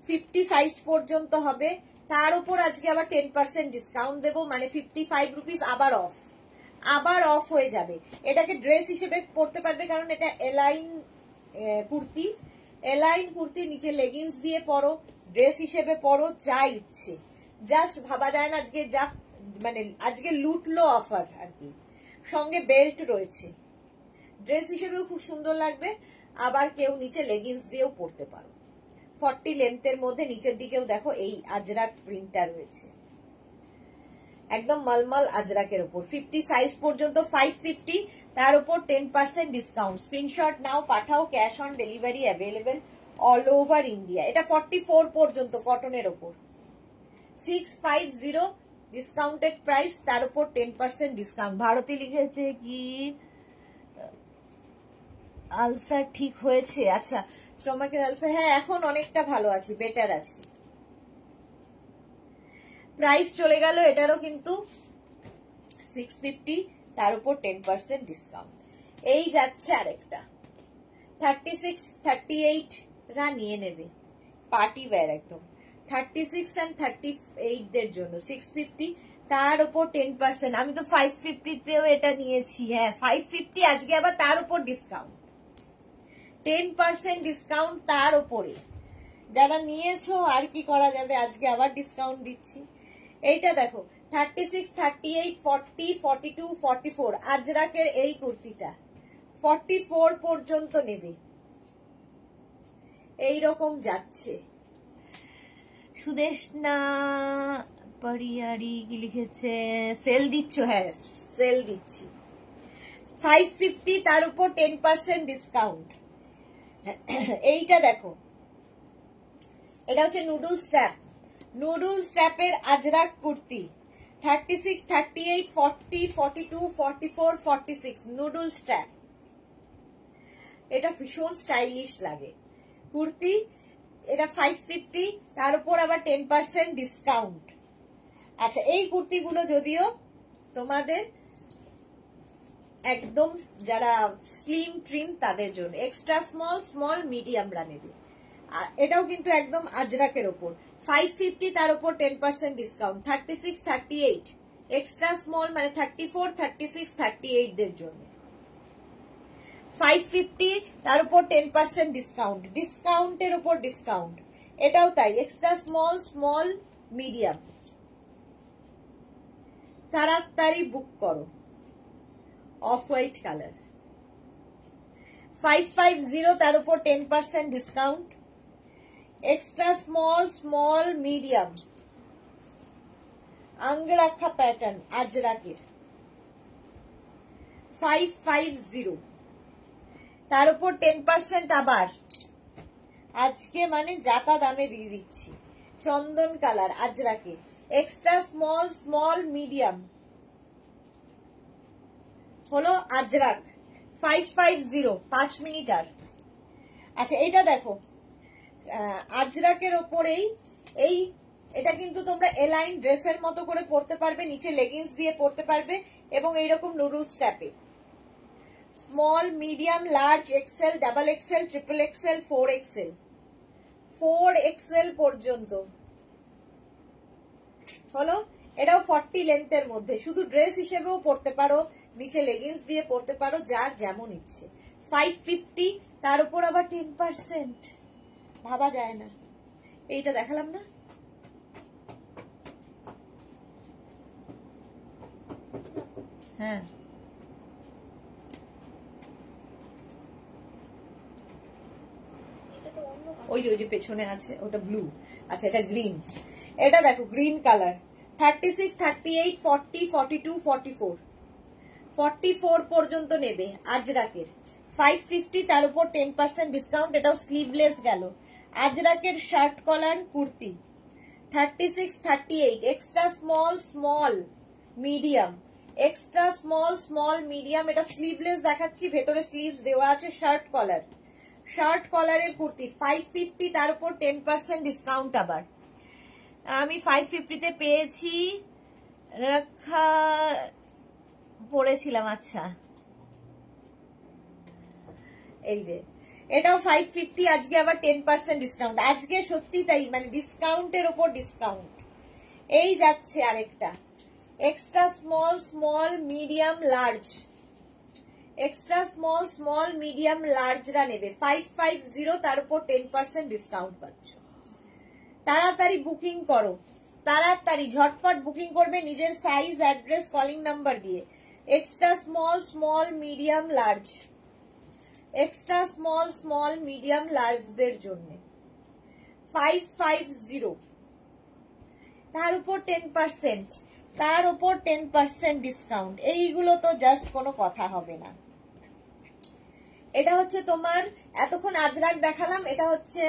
Speaker 1: 50 সাইজ পর্যন্ত হবে। তার উপর আজকে আবার 10% ডিসকাউন্ট দেবো, মানে 55 রুপিস আবার অফ হয়ে যাবে। এটাকে ড্রেস হিসেবে পরতে পারবে, কারণ এটা এলাইন কুর্তি। এলাইন কুর্তি, নিচে লেগিংস দিয়ে পরো, ড্রেস হিসেবে পরো, যা ইচ্ছে। জাস্ট ভাবা যায় না আজকে যা, মানে আজকে লুটলো অফার আর কি। সঙ্গে বেল্ট রয়েছে, ড্রেস হিসেবেও খুব সুন্দর লাগবে। আবার কেউ নিচে লেগিংস দিয়েও পরতে পারো। 40 লেন্থের মধ্যে নিচের দিকেও দেখো এই আজরাক প্রিন্টটা রয়েছে, একদম মলমল আজরাকের উপর। 50 সাইজ পর্যন্ত 550, তার উপর 10% ডিসকাউন্ট। স্ক্রিনশট নাও, পাঠাও, cash on delivery available all over India. এটা 44 পর্যন্ত কটনের উপর 650 ডিসকাউন্টেড প্রাইস, তার উপর 10% ডিসকাউন্ট। ভারতী লিখেছে কি আলসার ঠিক হয়েছে? আচ্ছা, স্টমাকের আলসার, হ্যাঁ এখন অনেকটা ভালো আছি, বেটার আছি। প্রাইস চলে গেল এটারও কিন্তু 650, তার উপর 10% ডিসকাউন্ট। এই যাচ্ছে আরেকটা 36, 38 রা নিয়ে নেবে, পার্টি ওয়্যার একদম। 36 and 38 দের জন্য 650, তার উপর 10%। আমি তো 550 তেও এটা নিয়েছি। হ্যাঁ 550, আজকে আবার তার উপর ডিসকাউন্ট, 10% ডিসকাউন্ট তার উপরে। যারা নিয়েছো আর কি করা যাবে, আজকে আবার ডিসকাউন্ট দিচ্ছি। এইটা দেখো 36, 38, 40, 42, 44 আজরাকের এই কুর্তিটা 44 পর্যন্ত নেবে। এইরকম যাচ্ছে। সুদেশনা পারিয়ারি কি লিখেছে, সেল দিচ্ছ? হ্যাঁ সেল দিচ্ছি। 550, তার উপর 10% ডিসকাউন্ট। এইটা দেখো, এটা হচ্ছে নুডল স্ট্র্যাপ। নুডল স্ট্র্যাপের আজরাক কুর্তি 36, 38, 40, 42, 44, 46 নুডল স্ট্র্যাপ। এটা ভীষণ স্টাইলিশ লাগে কুর্তি। এটা 550, তার উপর আবার 10% ডিসকাউন্ট। আচ্ছা এই কুর্তিগুলো যদিও তোমাদের একদম যারা স্লিম ট্রিম তাদের জন্য, এক্সট্রা স্মল, স্মল, মিডিয়ামরা নেবে। এটাও কিন্তু একদম আজরাকের ওপর 550, তার উপর 10% ডিসকাউন্ট। 36, 38 এক্সট্রা স্মল, মানে 34, 36, 38 দের জন্য 550, তার উপর 10% ডিসকাউন্ট। ডিসকাউন্টের উপর ডিসকাউন্ট। এটাও তাই, এক্সট্রা স্মল, স্মল, মিডিয়াম। তাড়াতাড়ি বুক করো। অফ হোয়াইট কালার 550, তার উপর 10% discount. Extra small, small, medium, angrakha pattern আজরাকের 550, তার উপর 10% আবার। আজকে মানে জাতা দামে দিয়ে দিচ্ছি। চন্দন কালার আজরাকে, এক্সট্রা স্মল, স্মল, মিডিয়াম হলো আজরাক 550, 5 মিনিট আর। আচ্ছা এটা দেখো আজরাকের ওপরেই এই, এটা কিন্তু তোমরা এলাইন ড্রেসের মতো করে পরতে পারবে, নিচে লেগিংস দিয়ে পরতে পারবে, এবং এইরকম নুডলস ট্যাপে small, medium, large, XL, double XL, triple XL, 4XL, 4XL পর্যন্ত হলো। এটাও 40 লেন্থের মধ্যে, শুধু ড্রেস হিসেবেও পরতে পারো, নিচে লেগিংস দিয়ে পরতে পারো, যার যেমন ইচ্ছে। 550, তার উপর আবার 10%, ভাবা যায় না। এইটা দেখালাম না, হ্যাঁ ওই যে পেছনে আছে ওটা ব্লু, আচ্ছা এটা গ্রিন। এটা দেখো গ্রিন কালার, 36, 38, 40, 42, 44, 44 পর্যন্ত নেবে আজরাকের। 550, তার উপর 10% ডিসকাউন্ট। এটাও স্লিভলেস গেল। আজরাকের shirt collar kurti 36, 38, extra small, small, medium, extra small, small, medium. এটা স্লিভলেস দেখাচ্ছি, ভেতরে স্লিভস দেওয়া আছে। শার্ট কলার, শার্ট কলারের কুর্তি 550, তার উপর 10% ডিসকাউন্ট। আবার আমি 550-তে পেয়েছি, রাখা পড়েছিলাম। আচ্ছা এই যে এটাও 550, আজকে আবার 10% ডিসকাউন্ট। আজকে সত্যি তাই, মানে ডিসকাউন্টের ওপর ডিসকাউন্ট। এই যাচ্ছে আরেকটা extra small, small, medium, large, extra small, small, medium, লার্জরা নেবে 550, তার উপর 10% ডিসকাউন্ট পাচ্ছ। তাড়াতাড়ি বুকিং করো, তাড়াতাড়ি ঝটপট বুকিং করবে নিজের সাইজ, অ্যাড্রেস, কলিং নাম্বার দিয়ে। Extra small, small, medium, large, extra small, small, medium, লার্জদের জন্য 550, তার উপর 10%, তার উপর 10% ডিসকাউন্ট। এইগুলো তো জাস্ট কোনো কথা হবে না। এটা হচ্ছে তোমার, এতক্ষণ আজরাক দেখালাম, এটা হচ্ছে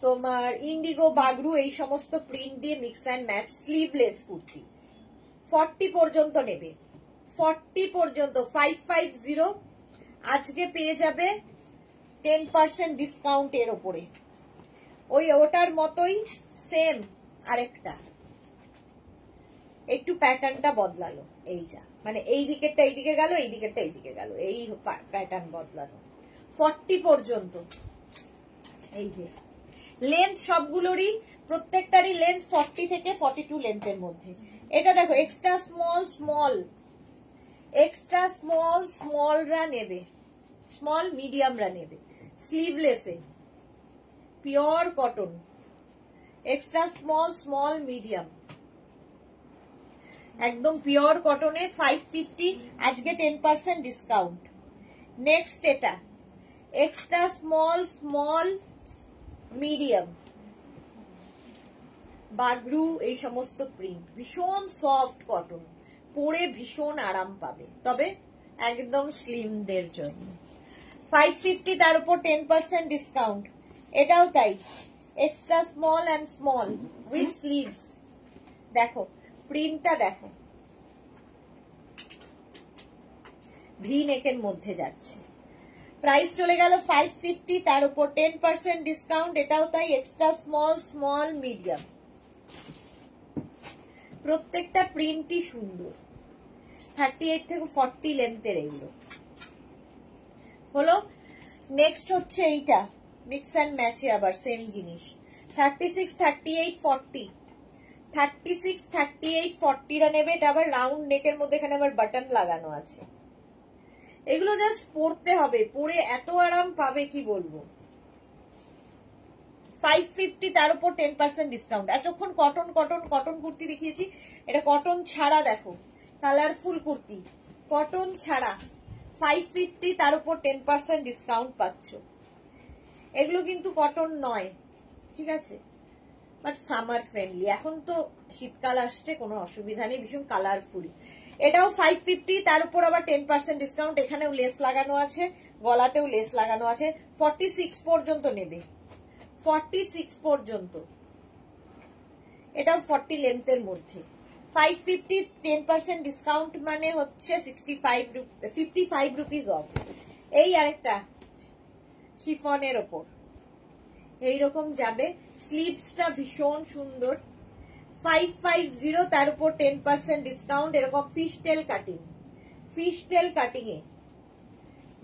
Speaker 1: তোমার ইন্ডিগো, বাগরু, এই সমস্ত প্রিন্ট দিয়ে mix and match sleeveless kurti. 40 পর্যন্ত নেবে, 40 পর্যন্ত 550, আজকে পেয়ে যাবে 10% ডিসকাউন্ট এর ওপরে। ওই ওটার মতোই সেম আরেকটা, একটু প্যাটার্নটা বদলালো। এই যা মানে এই দিকেরটা এইদিকে গেল, এই দিকেরটা এইদিকে গেল, এই প্যাটার্ন বদলানো। 40 পর্যন্ত। এই যে লেন্থ সবগুলোরই, প্রত্যেকটারই লেন্থ 40 থেকে 42 লেন্থের মধ্যে। এটা দেখো extra small, small, extra small, স্মলরা নেবে, স্মল, মিডিয়ামরা নেবে। স্লিভলেসে pure cotton, extra small, small, medium, একদম পিওর কটনে 550, আজকে 10% ডিসকাউন্ট। নেক্সট এটা extra small, small, medium, Bagru, এই সমস্ত প্রিন্ট, ভীষণ সফট কটন, পরে ভীষণ আরাম পাবে, তবে একদম স্লিমদের জন্য। 550, তার উপর 10% ডিসকাউন্ট। এটাও তাই, extra small and small with sleeves. দেখো প্রিন্টটা দেখো, ভি নেকের মধ্যে যাচ্ছে। প্রাইস চলে গেল 550, তার উপর 10% ডিসকাউন্ট। এটাও তাই, এক্সট্রা স্মল, স্মল, মিডিয়াম, প্রত্যেকটা প্রিন্টই সুন্দর। 38 থেকে 40 লেন্থের এগুলো হলো। নেক্সট হচ্ছে এইটা মিক্স অ্যান্ড ম্যাচে, আবার সেম জিনিস। 36, 38, 40, 36, 38, 40রা নেবে। এটা আবার রাউন্ড নেকের মধ্যে, এখানে আবার বাটন লাগানো আছে। এগুলো জাস্ট পরতে হবে, পরে এত আরাম পাবে কি বলবো। 550, তার উপর 10% ডিসকাউন্ট। এতক্ষণ কটন কটন কটন কুর্তি দেখিয়েছি, এটা কটন ছাড়া দেখো, কালারফুল কুর্তি, কটন ছাড়া 550, তার উপর 10% ডিসকাউন্ট পাচ্ছ। এগুলো কিন্তু কটন নয়, ঠিক আছে, বাট সামার ফ্রেন্ডলি। এখন তো শীতকাল আসছে, কোনো অসুবিধা নেই, ভীষণ কালারফুল। এটাও 550, তার উপর আবার 10% ডিসকাউন্ট। এখানেও লেস লাগানো আছে, গলাতেও লেস লাগানো আছে। 46 পর্যন্ত নেবে, 46 পর্যন্ত। এটাও 40 লেন্থের মধ্যে। 550, 10% ডিসকাউন্ট মানে হচ্ছে 55 রুপিস অফ। এই আরেকটা শিফনের ওপর এইরকম যাবে, স্লিভসটা ভীষণ সুন্দর। 550, তার উপর 10% ডিসকাউন্ট। এরকম ফিশ টেল কাটিং, ফিশ টেল কাটিং এ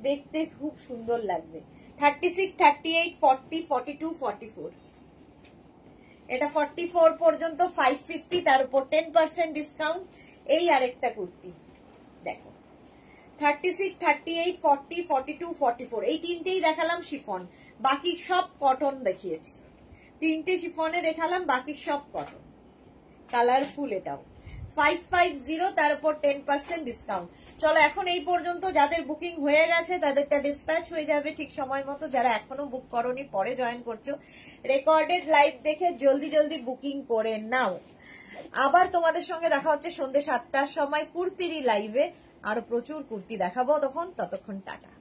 Speaker 1: দেখতে খুব সুন্দর লাগবে। 36, 38, 40, 42, 44, এটা 44 পর্যন্ত 550, তার উপর 10% ডিসকাউন্ট। এই আরেকটা কুর্তি দেখো, 36, 38, 40, 42, 44, এই তিনটেই দেখালাম শিফন, বাকি সব কটন দেখিয়েছি। তিনটে শিফনে দেখালাম, বাকি সব কটন, কালারফুল। এটাও 550, তার উপর 10% ডিসকাউন্ট। চলো এখন এই পর্যন্ত, যাদের বুকিং হয়ে গেছে তাদেরটা ডিসপ্যাচ হয়ে যাবে ঠিক সময় মতো। যারা এখনো বুক করনি, পরে জয়েন করছো, রেকর্ডেড লাইভ দেখে জলদি জলদি বুকিং করে নাও। আবার তোমাদের সঙ্গে দেখা হচ্ছে সন্ধ্যে 7টার সময় কুর্তিরই লাইভে। আরো প্রচুর কুর্তি দেখাবো তখন, ততক্ষণ টাটা।